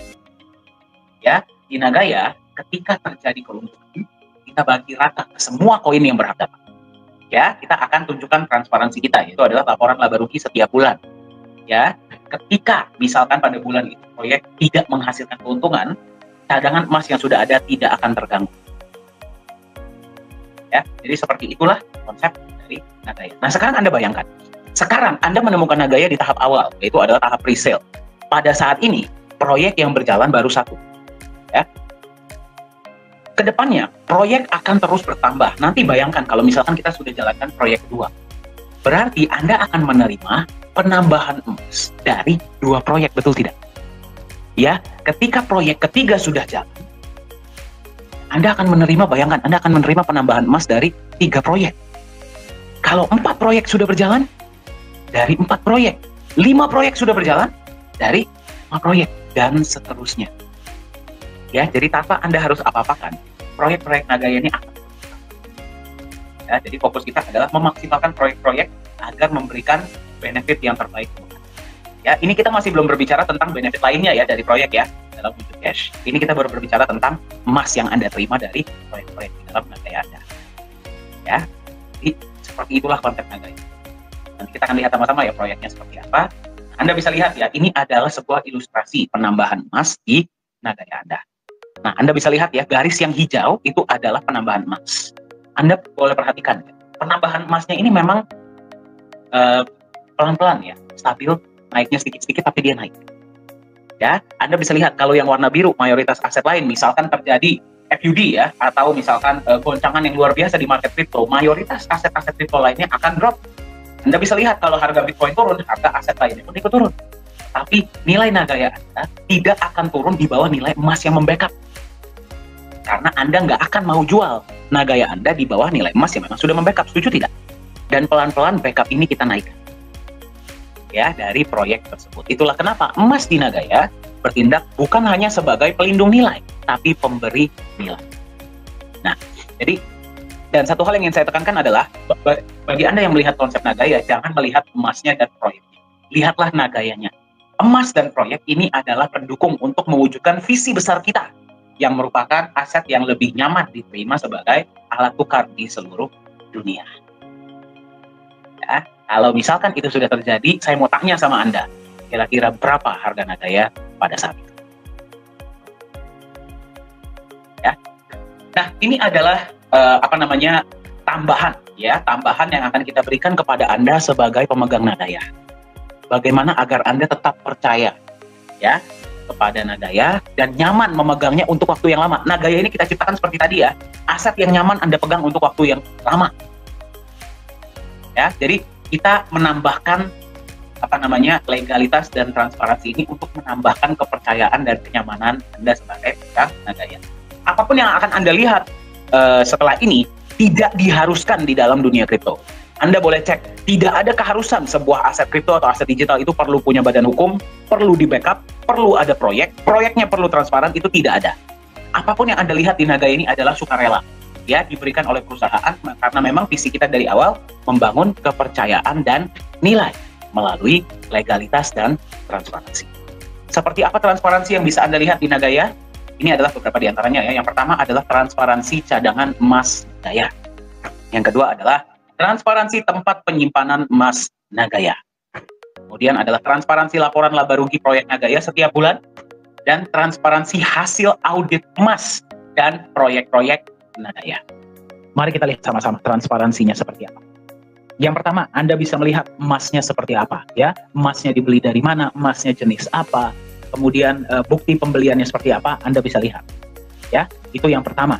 Ya, di Nagaya, ketika terjadi keuntungan, kita bagi rata ke semua koin yang berharga. Ya, kita akan tunjukkan transparansi kita, yaitu adalah laporan laba rugi setiap bulan. Ya, ketika misalkan pada bulan itu proyek tidak menghasilkan keuntungan, cadangan emas yang sudah ada tidak akan terganggu. Ya, jadi seperti itulah konsep dari Nagaya. Nah, sekarang Anda bayangkan, sekarang Anda menemukan Nagaya di tahap awal, yaitu adalah tahap pre-sale. Pada saat ini, proyek yang berjalan baru satu. Ya. Kedepannya, proyek akan terus bertambah. Nanti bayangkan kalau misalkan kita sudah jalankan proyek kedua. Berarti Anda akan menerima penambahan emas dari 2 proyek, betul tidak? Ya, ketika proyek ketiga sudah jalan, Anda akan menerima, bayangkan, Anda akan menerima penambahan emas dari 3 proyek. Kalau 4 proyek sudah berjalan, dari 4 proyek. 5 proyek sudah berjalan, dari 5 proyek, dan seterusnya. Ya, jadi tanpa Anda harus apa-apakan, proyek-proyek Nagaya ini akan berjalan. Ya, jadi fokus kita adalah memaksimalkan proyek-proyek agar memberikan benefit yang terbaik. Ya, ini kita masih belum berbicara tentang benefit lainnya ya dari proyek ya, dalam wujud cash. Ini kita baru berbicara tentang emas yang Anda terima dari proyek-proyek di dalam Nagaya Anda. Ya, jadi seperti itulah konsep Nagaya. Nanti kita akan lihat sama-sama ya proyeknya seperti apa. Anda bisa lihat ya, ini adalah sebuah ilustrasi penambahan emas di Nagaya Anda. Nah, Anda bisa lihat ya, garis yang hijau itu adalah penambahan emas. Anda boleh perhatikan, penambahan emasnya ini memang pelan-pelan ya, stabil, naiknya sedikit-sedikit tapi dia naik. Ya, Anda bisa lihat kalau yang warna biru mayoritas aset lain, misalkan terjadi FUD ya, atau misalkan goncangan yang luar biasa di market crypto, mayoritas aset-aset crypto lainnya akan drop. Anda bisa lihat kalau harga Bitcoin turun, harga aset lainnya pun ikut turun. Tapi nilai Nagaya Anda tidak akan turun di bawah nilai emas yang membackup. Karena Anda nggak akan mau jual Nagaya Anda di bawah nilai emas yang memang sudah membackup, setuju tidak? Dan pelan-pelan backup ini kita naikkan. Ya, dari proyek tersebut. Itulah kenapa emas di Nagaya bertindak bukan hanya sebagai pelindung nilai, tapi pemberi nilai. Nah, jadi, dan satu hal yang ingin saya tekankan adalah, bagi Anda yang melihat konsep Nagaya, jangan melihat emasnya dan proyeknya. Lihatlah Nagayanya. Emas dan proyek ini adalah pendukung untuk mewujudkan visi besar kita, yang merupakan aset yang lebih nyaman diterima sebagai alat tukar di seluruh dunia. Ya, kalau misalkan itu sudah terjadi, saya mau tanya sama Anda, kira-kira berapa harga Nagaya pada saat itu? Ya. Nah, ini adalah tambahan yang akan kita berikan kepada Anda sebagai pemegang Nagaya. Bagaimana agar Anda tetap percaya ya kepada Nagaya dan nyaman memegangnya untuk waktu yang lama. Nagaya ini kita ciptakan seperti tadi ya, aset yang nyaman Anda pegang untuk waktu yang lama. Ya, jadi kita menambahkan legalitas dan transparansi ini untuk menambahkan kepercayaan dan kenyamanan Anda sebagai pemegang Nagaya. Apapun yang akan Anda lihat setelah ini tidak diharuskan di dalam dunia kripto. Anda boleh cek, tidak ada keharusan sebuah aset kripto atau aset digital itu perlu punya badan hukum, perlu di backup, perlu ada proyeknya perlu transparan, itu tidak ada. Apapun yang Anda lihat di Nagaya ini adalah sukarela, ya, diberikan oleh perusahaan, karena memang visi kita dari awal membangun kepercayaan dan nilai melalui legalitas dan transparansi. Seperti apa transparansi yang bisa Anda lihat di Nagaya? Ini adalah beberapa di antaranya ya. Yang pertama adalah transparansi cadangan emas Nagaya. Yang kedua adalah transparansi tempat penyimpanan emas Nagaya. Kemudian adalah transparansi laporan laba rugi proyek Nagaya setiap bulan, dan transparansi hasil audit emas dan proyek-proyek Nagaya. Mari kita lihat sama-sama transparansinya seperti apa. Yang pertama, Anda bisa melihat emasnya seperti apa ya. Emasnya dibeli dari mana, emasnya jenis apa, kemudian bukti pembeliannya seperti apa, Anda bisa lihat. Ya, itu yang pertama.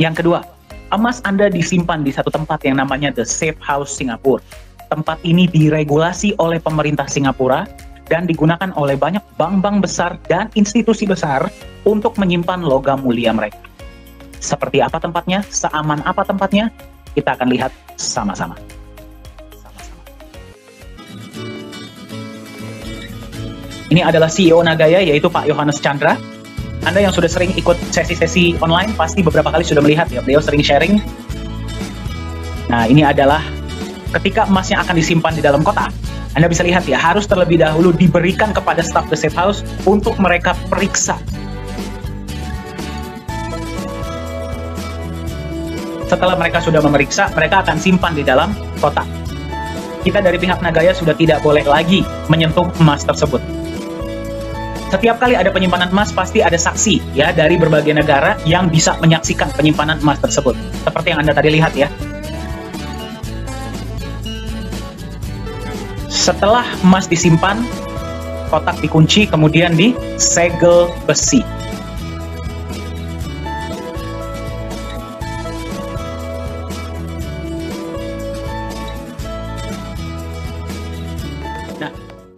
Yang kedua, emas Anda disimpan di satu tempat yang namanya The Safe House Singapura. Tempat ini diregulasi oleh pemerintah Singapura dan digunakan oleh banyak bank-bank besar dan institusi besar untuk menyimpan logam mulia mereka. Seperti apa tempatnya? Seaman apa tempatnya? Kita akan lihat sama-sama. Ini adalah CEO Nagaya, yaitu Pak Yohanes Chandra. Anda yang sudah sering ikut sesi-sesi online pasti beberapa kali sudah melihat ya, beliau sering sharing. Nah, ini adalah ketika emasnya akan disimpan di dalam kotak. Anda bisa lihat ya, harus terlebih dahulu diberikan kepada staf The Safe House untuk mereka periksa. Setelah mereka sudah memeriksa, mereka akan simpan di dalam kotak. Kita dari pihak Nagaya sudah tidak boleh lagi menyentuh emas tersebut. Setiap kali ada penyimpanan emas, pasti ada saksi ya dari berbagai negara yang bisa menyaksikan penyimpanan emas tersebut. Seperti yang Anda tadi lihat ya. Setelah emas disimpan, kotak dikunci, kemudian disegel besi. Nah,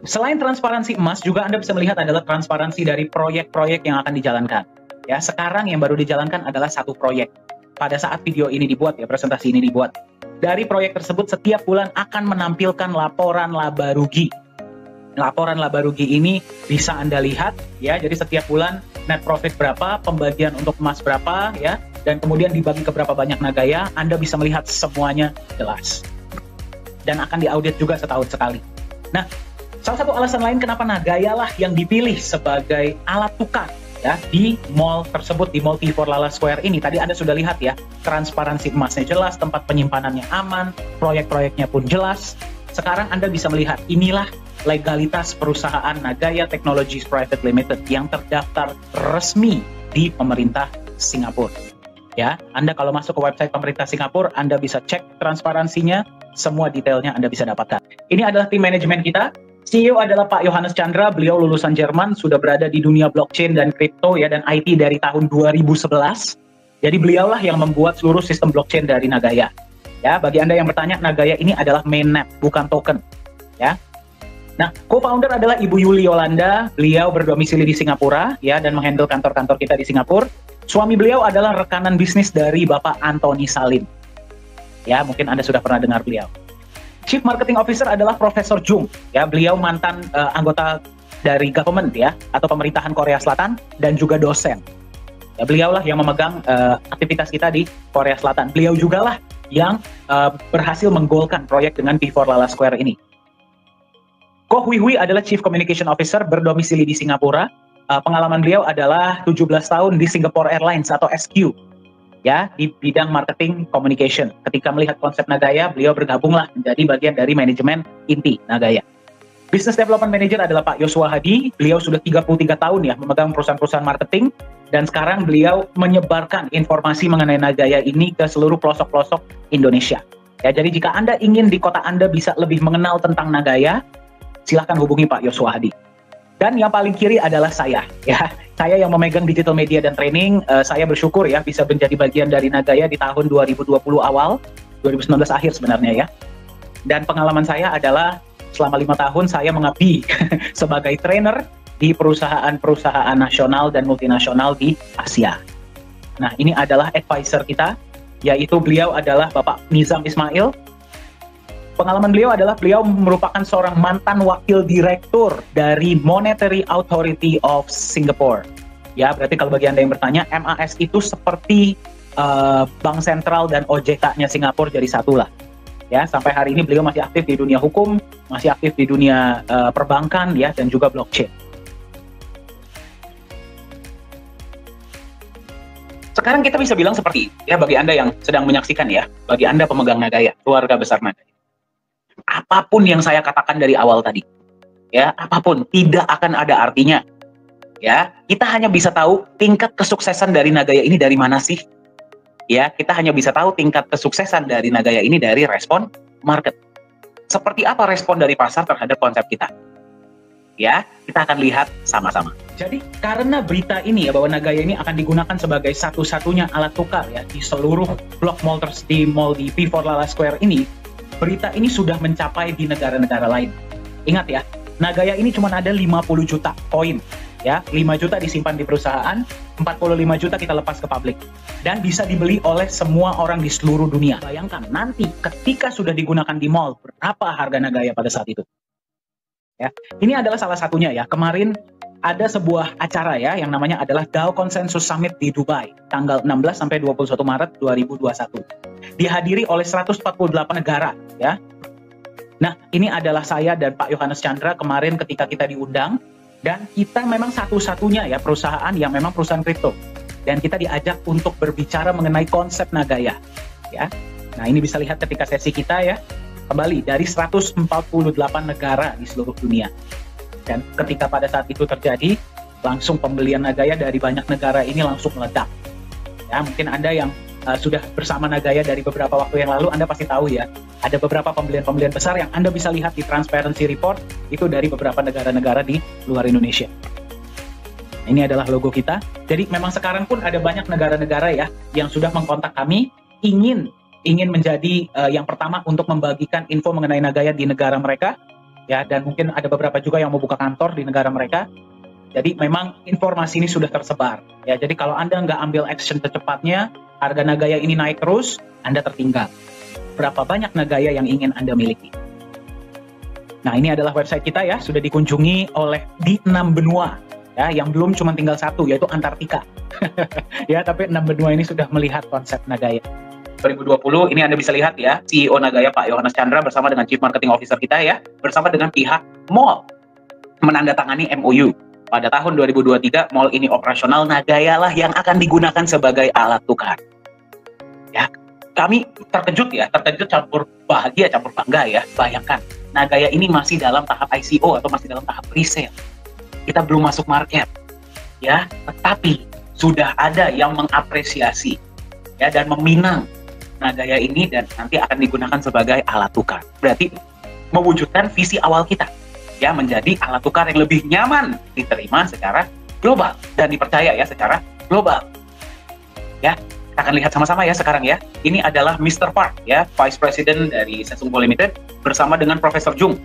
selain transparansi emas, juga Anda bisa melihat adalah transparansi dari proyek-proyek yang akan dijalankan. Ya, sekarang yang baru dijalankan adalah satu proyek. Pada saat video ini dibuat, ya presentasi ini dibuat. Dari proyek tersebut setiap bulan akan menampilkan laporan laba rugi. Laporan laba rugi ini bisa Anda lihat, ya. Jadi setiap bulan net profit berapa, pembagian untuk emas berapa, ya, dan kemudian dibagi ke berapa banyak Nagaya. Anda bisa melihat semuanya jelas. Dan akan diaudit juga setahun sekali. Nah, salah satu alasan lain kenapa Nagaya lah yang dipilih sebagai alat tukar ya di mall tersebut, di Mall P4 Lala Square ini. Tadi Anda sudah lihat ya, transparansi emasnya jelas, tempat penyimpanannya aman, proyek-proyeknya pun jelas. Sekarang Anda bisa melihat inilah legalitas perusahaan Nagaya Technologies Private Limited yang terdaftar resmi di pemerintah Singapura. Ya, Anda kalau masuk ke website pemerintah Singapura, Anda bisa cek transparansinya, semua detailnya Anda bisa dapatkan. Ini adalah tim manajemen kita. CEO adalah Pak Yohanes Chandra, beliau lulusan Jerman, sudah berada di dunia blockchain dan kripto ya dan IT dari tahun 2011. Jadi beliaulah yang membuat seluruh sistem blockchain dari Nagaya. Ya, bagi Anda yang bertanya, Nagaya ini adalah mainnet, bukan token. Ya. Nah, co-founder adalah Ibu Yuli Yolanda, beliau berdomisili di Singapura ya dan menghandle kantor-kantor kita di Singapura. Suami beliau adalah rekanan bisnis dari Bapak Anthony Salim. Ya, mungkin Anda sudah pernah dengar beliau. Chief Marketing Officer adalah Profesor Jung, ya beliau mantan anggota dari government ya atau pemerintahan Korea Selatan dan juga dosen. Ya, beliaulah yang memegang aktivitas kita di Korea Selatan. Beliau juga lah yang berhasil menggolkan proyek dengan P4 Lala Square ini. Koh Hui Hui adalah Chief Communication Officer berdomisili di Singapura. Pengalaman beliau adalah 17 tahun di Singapore Airlines atau SQ. Ya, di bidang marketing communication. Ketika melihat konsep Nagaya, beliau bergabunglah menjadi bagian dari manajemen inti Nagaya. Business Development Manager adalah Pak Yosua Hadi. Beliau sudah 33 tahun ya memegang perusahaan-perusahaan marketing dan sekarang beliau menyebarkan informasi mengenai Nagaya ini ke seluruh pelosok-pelosok Indonesia. Ya, jadi jika Anda ingin di kota Anda bisa lebih mengenal tentang Nagaya, silahkan hubungi Pak Yosua Hadi. Dan yang paling kiri adalah saya, ya. Saya yang memegang digital media dan training. Saya bersyukur ya bisa menjadi bagian dari Nagaya di tahun 2020 awal, 2019 akhir sebenarnya ya. Dan pengalaman saya adalah selama 5 tahun saya mengabdi sebagai trainer di perusahaan-perusahaan nasional dan multinasional di Asia. Nah, ini adalah advisor kita, yaitu beliau adalah Bapak Nizam Ismail. Pengalaman beliau adalah beliau merupakan seorang mantan wakil direktur dari Monetary Authority of Singapore. Ya, berarti kalau bagi Anda yang bertanya, MAS itu seperti Bank Sentral dan OJK-nya Singapura jadi satu lah. Ya, sampai hari ini beliau masih aktif di dunia hukum, masih aktif di dunia perbankan ya dan juga blockchain. Sekarang kita bisa bilang seperti ya bagi Anda yang sedang menyaksikan ya, bagi Anda pemegang Nagaya, keluarga besar Nagaya. Apapun yang saya katakan dari awal tadi, ya apapun tidak akan ada artinya. Ya, kita hanya bisa tahu tingkat kesuksesan dari Nagaya ini dari mana sih? Ya, kita hanya bisa tahu tingkat kesuksesan dari Nagaya ini dari respon market. Seperti apa respon dari pasar terhadap konsep kita? Ya, kita akan lihat sama-sama. Jadi, karena berita ini ya bahwa Nagaya ini akan digunakan sebagai satu-satunya alat tukar ya di seluruh blok mall di P4 Lala Square ini, berita ini sudah mencapai di negara-negara lain. Ingat ya, Nagaya ini cuma ada 50 juta koin, ya, 5 juta disimpan di perusahaan, 45 juta kita lepas ke publik, dan bisa dibeli oleh semua orang di seluruh dunia. Bayangkan nanti ketika sudah digunakan di mall, berapa harga Nagaya pada saat itu? Ya, ini adalah salah satunya ya. Kemarin ada sebuah acara ya yang namanya adalah DAO Consensus Summit di Dubai tanggal 16 sampai 21 Maret 2021. Dihadiri oleh 148 negara ya. Nah, ini adalah saya dan Pak Yohanes Chandra kemarin ketika kita diundang, dan kita memang satu-satunya ya perusahaan yang memang perusahaan kripto. Dan kita diajak untuk berbicara mengenai konsep Nagaya ya. Nah, ini bisa lihat ketika sesi kita ya. Kembali dari 148 negara di seluruh dunia. Dan ketika pada saat itu terjadi, langsung pembelian Nagaya dari banyak negara ini langsung meledak. Ya, mungkin Anda yang sudah bersama Nagaya dari beberapa waktu yang lalu, Anda pasti tahu ya, ada beberapa pembelian-pembelian besar yang Anda bisa lihat di Transparency Report, itu dari beberapa negara-negara di luar Indonesia. Ini adalah logo kita. Jadi memang sekarang pun ada banyak negara-negara ya, yang sudah mengkontak kami, ingin menjadi yang pertama untuk membagikan info mengenai Nagaya di negara mereka. Ya, dan mungkin ada beberapa juga yang mau buka kantor di negara mereka. Jadi memang informasi ini sudah tersebar. Ya, jadi kalau Anda nggak ambil action secepatnya, harga Nagaya ini naik terus, Anda tertinggal. Berapa banyak Nagaya yang ingin Anda miliki? Nah, ini adalah website kita ya, sudah dikunjungi oleh di 6 benua. Ya, yang belum cuma tinggal satu, yaitu Antartika. Ya, tapi 6 benua ini sudah melihat konsep Nagaya. 2020 ini Anda bisa lihat ya, CEO Nagaya Pak Yohanes Chandra bersama dengan Chief Marketing Officer kita ya, bersama dengan pihak mall menandatangani MOU. Pada tahun 2023 mall ini operasional, Nagaya lah yang akan digunakan sebagai alat tukar. Ya, kami terkejut campur bahagia, campur bangga ya. Bayangkan, Nagaya ini masih dalam tahap ICO atau masih dalam tahap resale. Kita belum masuk market. Ya, tetapi sudah ada yang mengapresiasi ya dan meminang Nagaya ini dan nanti akan digunakan sebagai alat tukar. Berarti mewujudkan visi awal kita ya, menjadi alat tukar yang lebih nyaman diterima secara global dan dipercaya ya secara global. Ya, kita akan lihat sama-sama ya sekarang ya. Ini adalah Mr. Park ya, Vice President dari Sesungguh Limited bersama dengan Profesor Jung,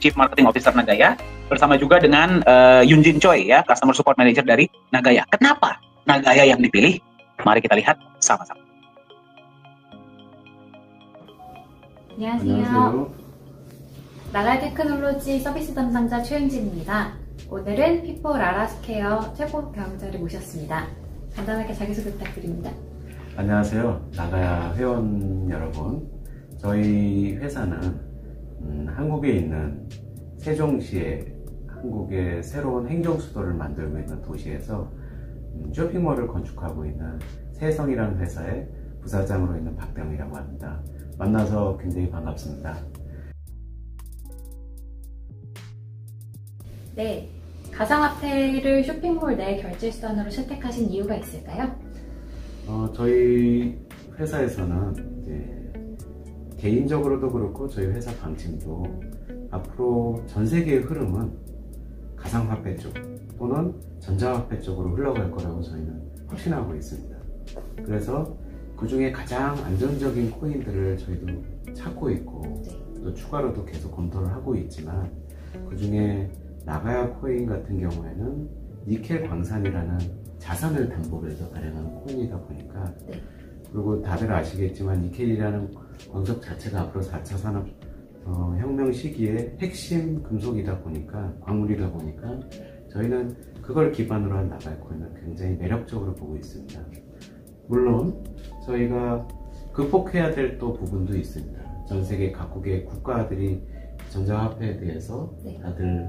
Chief Marketing Officer Nagaya, bersama juga dengan Yunjin Choi ya, Customer Support Manager dari Nagaya. Kenapa Nagaya yang dipilih? Mari kita lihat sama-sama. 안녕하세요. 나가야 테크놀로지 서비스 담당자 최은진입니다. 오늘은 피포 라라스케어 최고 경영자를 모셨습니다. 간단하게 자기소개 부탁드립니다. 안녕하세요. 나가야 회원 여러분. 저희 회사는 한국에 있는 세종시에 한국의 새로운 행정수도를 만들고 있는 도시에서 쇼핑몰을 건축하고 있는 세성이라는 회사의 부사장으로 있는 박병이라고 합니다. 만나서 굉장히 반갑습니다. 네, 가상화폐를 쇼핑몰 내 결제수단으로 선택하신 이유가 있을까요? 저희 회사에서는 이제 개인적으로도 그렇고 저희 회사 방침도 앞으로 전 세계의 흐름은 가상화폐 쪽 또는 전자화폐 쪽으로 흘러갈 거라고 저희는 확신하고 있습니다. 그래서 그 중에 가장 안전적인 코인들을 저희도 찾고 있고 또 추가로도 계속 검토를 하고 있지만 그 중에 나가야 코인 같은 경우에는 니켈 광산이라는 자산을 담보로 해서 발행하는 코인이다 보니까 그리고 다들 아시겠지만 니켈이라는 광석 자체가 앞으로 4차 산업 혁명 시기에 핵심 금속이다 보니까 광물이다 보니까 저희는 그걸 기반으로 한 나가야 코인을 굉장히 매력적으로 보고 있습니다. 물론 저희가 극복해야 될 또 부분도 있습니다. 전 세계 각국의 국가들이 전자화폐에 대해서 다들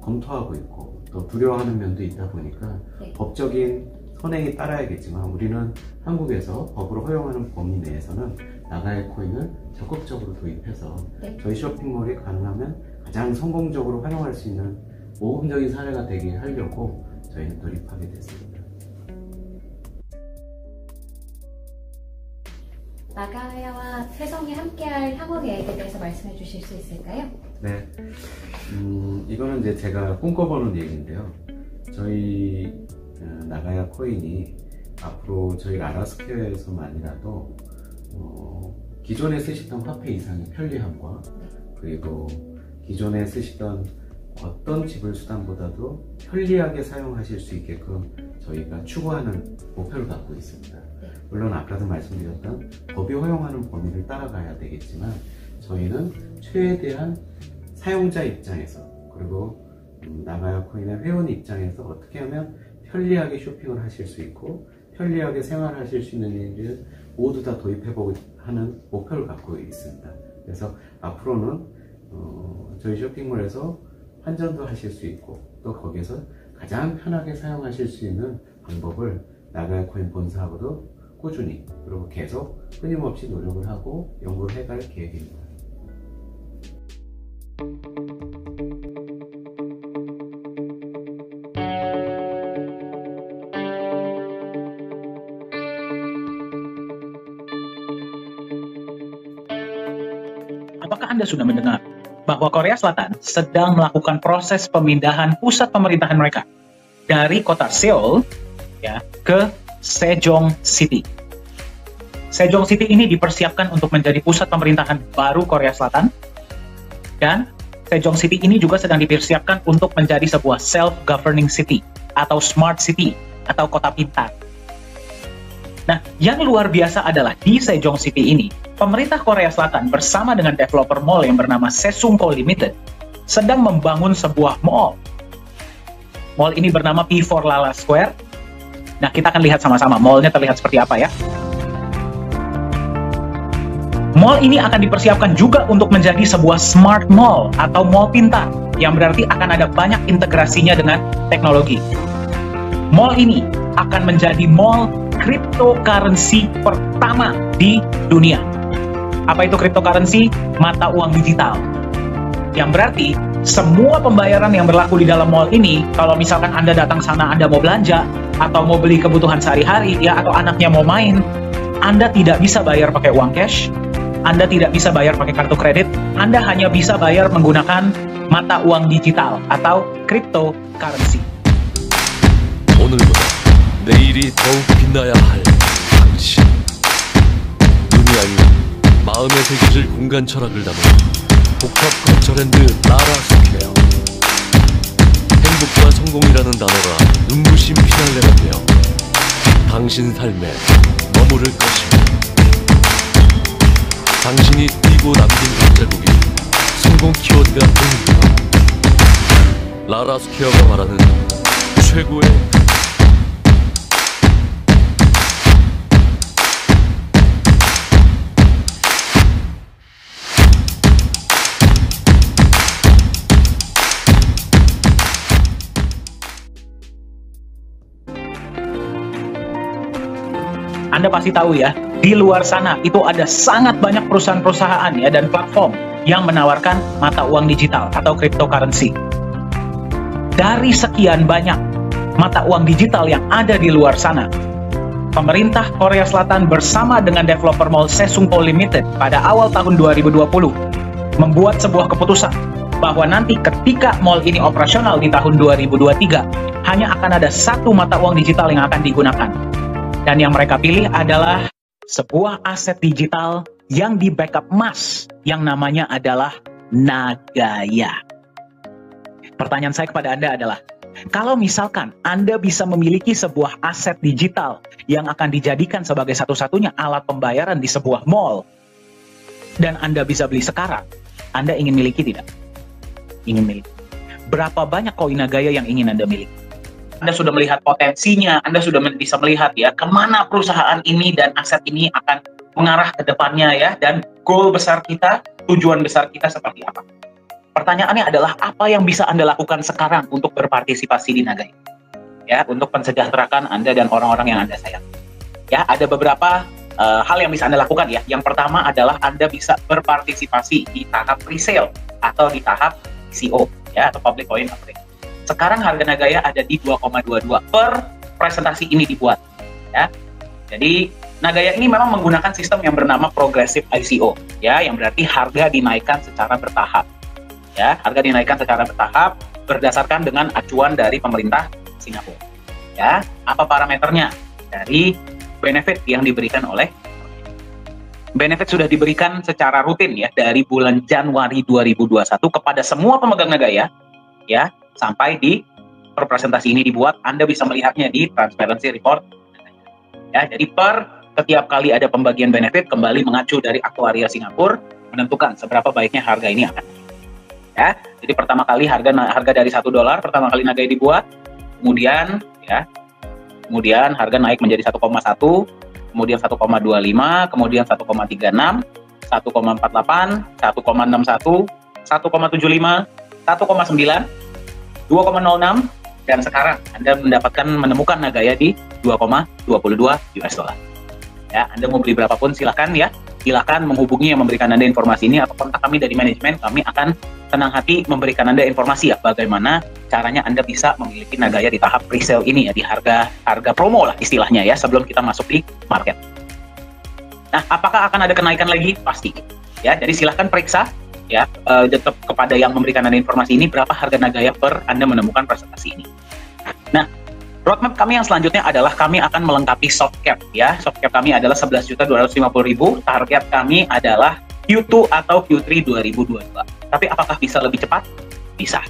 검토하고 있고 또 두려워하는 면도 있다 보니까 법적인 선행이 따라야겠지만 우리는 한국에서 법으로 허용하는 범위 내에서는 나가야 코인을 적극적으로 도입해서 저희 쇼핑몰이 가능하면 가장 성공적으로 활용할 수 있는 모범적인 사례가 되게 하려고 저희는 돌입하게 됐습니다. 나가야와 세성이 함께할 향후 계획에 대해서 말씀해 주실 수 있을까요? 네, 이거는 이제 제가 꿈꿔보는 얘기인데요. 저희 나가야 코인이 앞으로 저희 라라스퀘어에서만이라도 기존에 쓰시던 화폐 이상의 편리함과 그리고 기존에 쓰시던 어떤 지불 수단보다도 편리하게 사용하실 수 있게끔 저희가 추구하는 목표를 갖고 있습니다. 물론 아까도 말씀드렸던 법이 허용하는 범위를 따라가야 되겠지만 저희는 최대한 사용자 입장에서 그리고 나가야 코인의 회원 입장에서 어떻게 하면 편리하게 쇼핑을 하실 수 있고 편리하게 생활하실 수 있는 일을 모두 다 도입해보고 하는 목표를 갖고 있습니다. 그래서 앞으로는 저희 쇼핑몰에서 환전도 하실 수 있고 또 거기에서 가장 편하게 사용하실 수 있는 방법을 나가야 코인 본사하고도 꾸준히 그리고 계속 끊임없이 노력을 하고 연구를 해갈 계획입니다. Apakah Anda sudah mendengar bahwa Korea Selatan sedang melakukan proses pemindahan pusat pemerintahan mereka dari kota Seoul ya ke Sejong City. Sejong City ini dipersiapkan untuk menjadi pusat pemerintahan baru Korea Selatan dan Sejong City ini juga sedang dipersiapkan untuk menjadi sebuah self-governing city atau smart city atau kota pintar. Nah, yang luar biasa adalah di Sejong City ini, pemerintah Korea Selatan bersama dengan developer mall yang bernama Sesungko Limited sedang membangun sebuah mall. Mall ini bernama P4 Lala Square. Nah, kita akan lihat sama-sama mallnya terlihat seperti apa ya. Mall ini akan dipersiapkan juga untuk menjadi sebuah smart mall atau mall pintar, yang berarti akan ada banyak integrasinya dengan teknologi. Mall ini akan menjadi mall cryptocurrency pertama di dunia. Apa itu cryptocurrency? Mata uang digital. Yang berarti semua pembayaran yang berlaku di dalam mall ini, kalau misalkan Anda datang sana, Anda mau belanja atau mau beli kebutuhan sehari-hari ya, atau anaknya mau main, Anda tidak bisa bayar pakai uang cash, Anda tidak bisa bayar pakai kartu kredit, Anda hanya bisa bayar menggunakan mata uang digital atau cryptocurrency. 오늘보다 내일이 더욱 빛나야 할 당신. 눈이 아닌 마음의 새겨질 공간 철학을 담은 복합 거처랜드 라라 스퀘어. 행복과 성공이라는 단어가 눈부신 피날레가 되어 당신 삶에 머무를 것입니다. 당신이 뛰고 남긴 발자국이 성공 키워드가 됩니다. 라라 스퀘어가 말하는 최고의 Anda pasti tahu ya, di luar sana itu ada sangat banyak perusahaan-perusahaan ya dan platform yang menawarkan mata uang digital atau cryptocurrency. Dari sekian banyak mata uang digital yang ada di luar sana, pemerintah Korea Selatan bersama dengan developer mall Sesungko Limited pada awal tahun 2020 membuat sebuah keputusan bahwa nanti ketika mall ini operasional di tahun 2023, hanya akan ada satu mata uang digital yang akan digunakan. Dan yang mereka pilih adalah sebuah aset digital yang di backup emas, yang namanya adalah Nagaya. Pertanyaan saya kepada Anda adalah, kalau misalkan Anda bisa memiliki sebuah aset digital yang akan dijadikan sebagai satu-satunya alat pembayaran di sebuah mall, dan Anda bisa beli sekarang, Anda ingin miliki tidak? Ingin miliki. Berapa banyak koin Nagaya yang ingin Anda miliki? Anda sudah melihat potensinya, Anda sudah bisa melihat ya kemana perusahaan ini dan aset ini akan mengarah ke depannya ya, dan goal besar kita, tujuan besar kita seperti apa. Pertanyaannya adalah apa yang bisa Anda lakukan sekarang untuk berpartisipasi di Nagaya? Ya, untuk mensejahterakan Anda dan orang-orang yang Anda sayang. Ya, ada beberapa hal yang bisa Anda lakukan ya. Yang pertama adalah Anda bisa berpartisipasi di tahap presale atau di tahap ICO ya, atau public coin offering. Sekarang harga Nagaya ada di 2,22 per presentasi ini dibuat ya. Jadi Nagaya ini memang menggunakan sistem yang bernama progressive ICO ya, yang berarti harga dinaikkan secara bertahap. Ya, harga dinaikkan secara bertahap berdasarkan dengan acuan dari pemerintah Singapura. Ya, apa parameternya? Dari benefit yang diberikan oleh benefit sudah diberikan secara rutin ya dari bulan Januari 2021 kepada semua pemegang Nagaya ya sampai di presentasi ini dibuat. Anda bisa melihatnya di transparency report. Ya, jadi setiap kali ada pembagian benefit kembali mengacu dari aktuaria Singapura menentukan seberapa baiknya harga ini akan. Ya, jadi pertama kali harga dari $1 pertama kali Nagaya dibuat, kemudian harga naik menjadi 1,1, kemudian 1,25, kemudian 1,36, 1,48, 1,61, 1,75, 1,9, 2,06, dan sekarang Anda menemukan Nagaya di 2,22 US dollar. Ya, Anda mau beli berapapun silakan ya. Silakan menghubungi yang memberikan Anda informasi ini atau kontak kami dari manajemen. Kami akan senang hati memberikan Anda informasi ya bagaimana caranya Anda bisa memiliki Nagaya di tahap pre-sale ini ya, di harga promo lah istilahnya ya, sebelum kita masuk di market. Nah, apakah akan ada kenaikan lagi? Pasti. Ya, jadi silahkan periksa ya tetap kepada yang memberikan Anda informasi ini berapa harga Nagaya per Anda menemukan presentasi ini. Nah, roadmap kami yang selanjutnya adalah kami akan melengkapi soft cap ya. Soft cap kami adalah 11.250.000. Target kami adalah Q2 atau Q3 2022. Tapi apakah bisa lebih cepat? Bisa.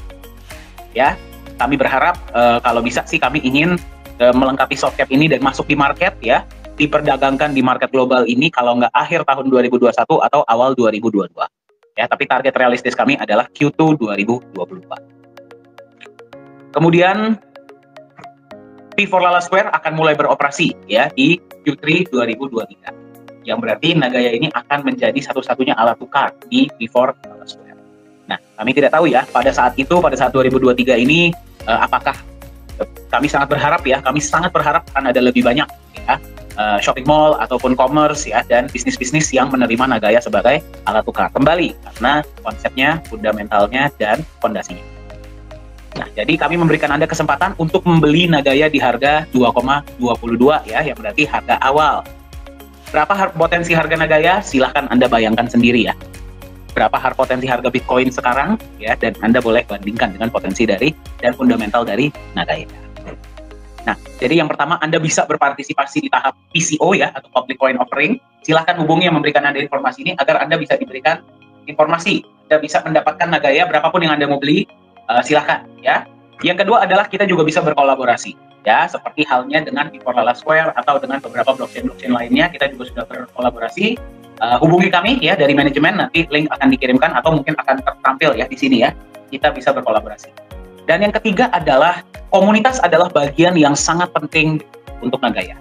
Ya, kami berharap kalau bisa sih kami ingin melengkapi soft cap ini dan masuk di market ya, diperdagangkan di market global ini kalau nggak akhir tahun 2021 atau awal 2022. Ya, tapi target realistis kami adalah Q2 2022. Kemudian P4 Lala Square akan mulai beroperasi ya di Q3 2023. Yang berarti Nagaya ini akan menjadi satu-satunya alat tukar di P4 Lala Square. Nah, kami tidak tahu ya pada saat 2023 ini apakah kami sangat berharap akan ada lebih banyak ya shopping mall ataupun commerce ya dan bisnis-bisnis yang menerima Nagaya sebagai alat tukar kembali karena konsepnya, fundamentalnya dan fondasinya. Nah, jadi kami memberikan Anda kesempatan untuk membeli Nagaya di harga 2,22 ya, yang berarti harga awal. Berapa potensi harga Nagaya? Silahkan Anda bayangkan sendiri ya. Berapa potensi harga Bitcoin sekarang ya, dan Anda boleh bandingkan dengan potensi dari dan fundamental dari Nagaya. Nah, jadi yang pertama Anda bisa berpartisipasi di tahap PCO ya, atau Public Coin Offering. Silahkan hubungi yang memberikan Anda informasi ini agar Anda bisa diberikan informasi. Anda bisa mendapatkan Nagaya berapapun yang Anda mau beli. Silahkan ya. Yang kedua adalah kita juga bisa berkolaborasi ya, seperti halnya dengan P4 Lala Square atau dengan beberapa blockchain lainnya. Kita juga sudah berkolaborasi. Hubungi kami ya dari manajemen, nanti link akan dikirimkan atau mungkin akan tertampil ya di sini ya. Kita bisa berkolaborasi. Dan yang ketiga adalah komunitas adalah bagian yang sangat penting untuk Nagaya.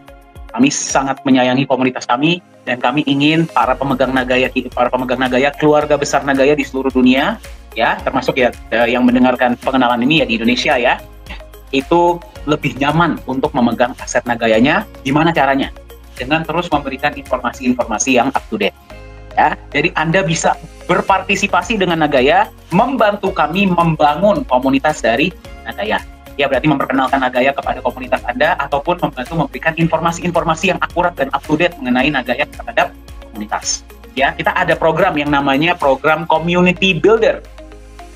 Kami sangat menyayangi komunitas kami dan kami ingin para pemegang Nagaya, keluarga besar Nagaya di seluruh dunia ya, termasuk ya yang mendengarkan pengenalan ini ya di Indonesia ya, itu lebih nyaman untuk memegang aset Nagayanya. Gimana caranya? Dengan terus memberikan informasi-informasi yang up to date ya. Jadi Anda bisa berpartisipasi dengan Nagaya, membantu kami membangun komunitas dari Nagaya. Ya, berarti memperkenalkan Nagaya kepada komunitas Anda ataupun membantu memberikan informasi-informasi yang akurat dan up to date mengenai Nagaya terhadap komunitas. Ya, kita ada program yang namanya program Community Builder.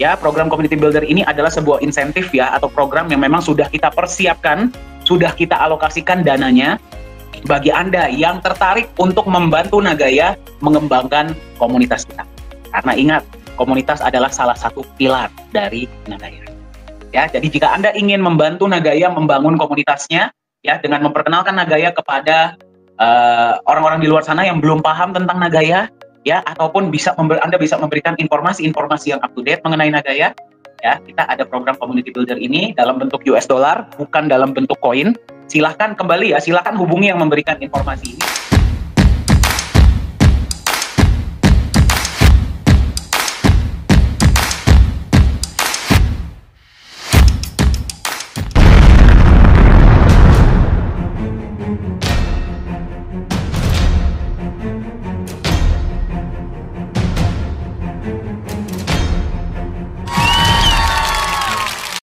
Ya, program Community Builder ini adalah sebuah insentif ya, atau program yang memang sudah kita persiapkan, sudah kita alokasikan dananya bagi Anda yang tertarik untuk membantu Nagaya mengembangkan komunitas kita. Karena ingat, komunitas adalah salah satu pilar dari Nagaya. Ya, jadi jika Anda ingin membantu Nagaya membangun komunitasnya, ya, dengan memperkenalkan Nagaya kepada orang-orang di luar sana yang belum paham tentang Nagaya, ya, ataupun Anda bisa memberikan informasi-informasi yang up to date mengenai Nagaya, ya, kita ada program Community Builder ini dalam bentuk US dollar, bukan dalam bentuk koin. Silahkan kembali ya, silahkan hubungi yang memberikan informasi ini.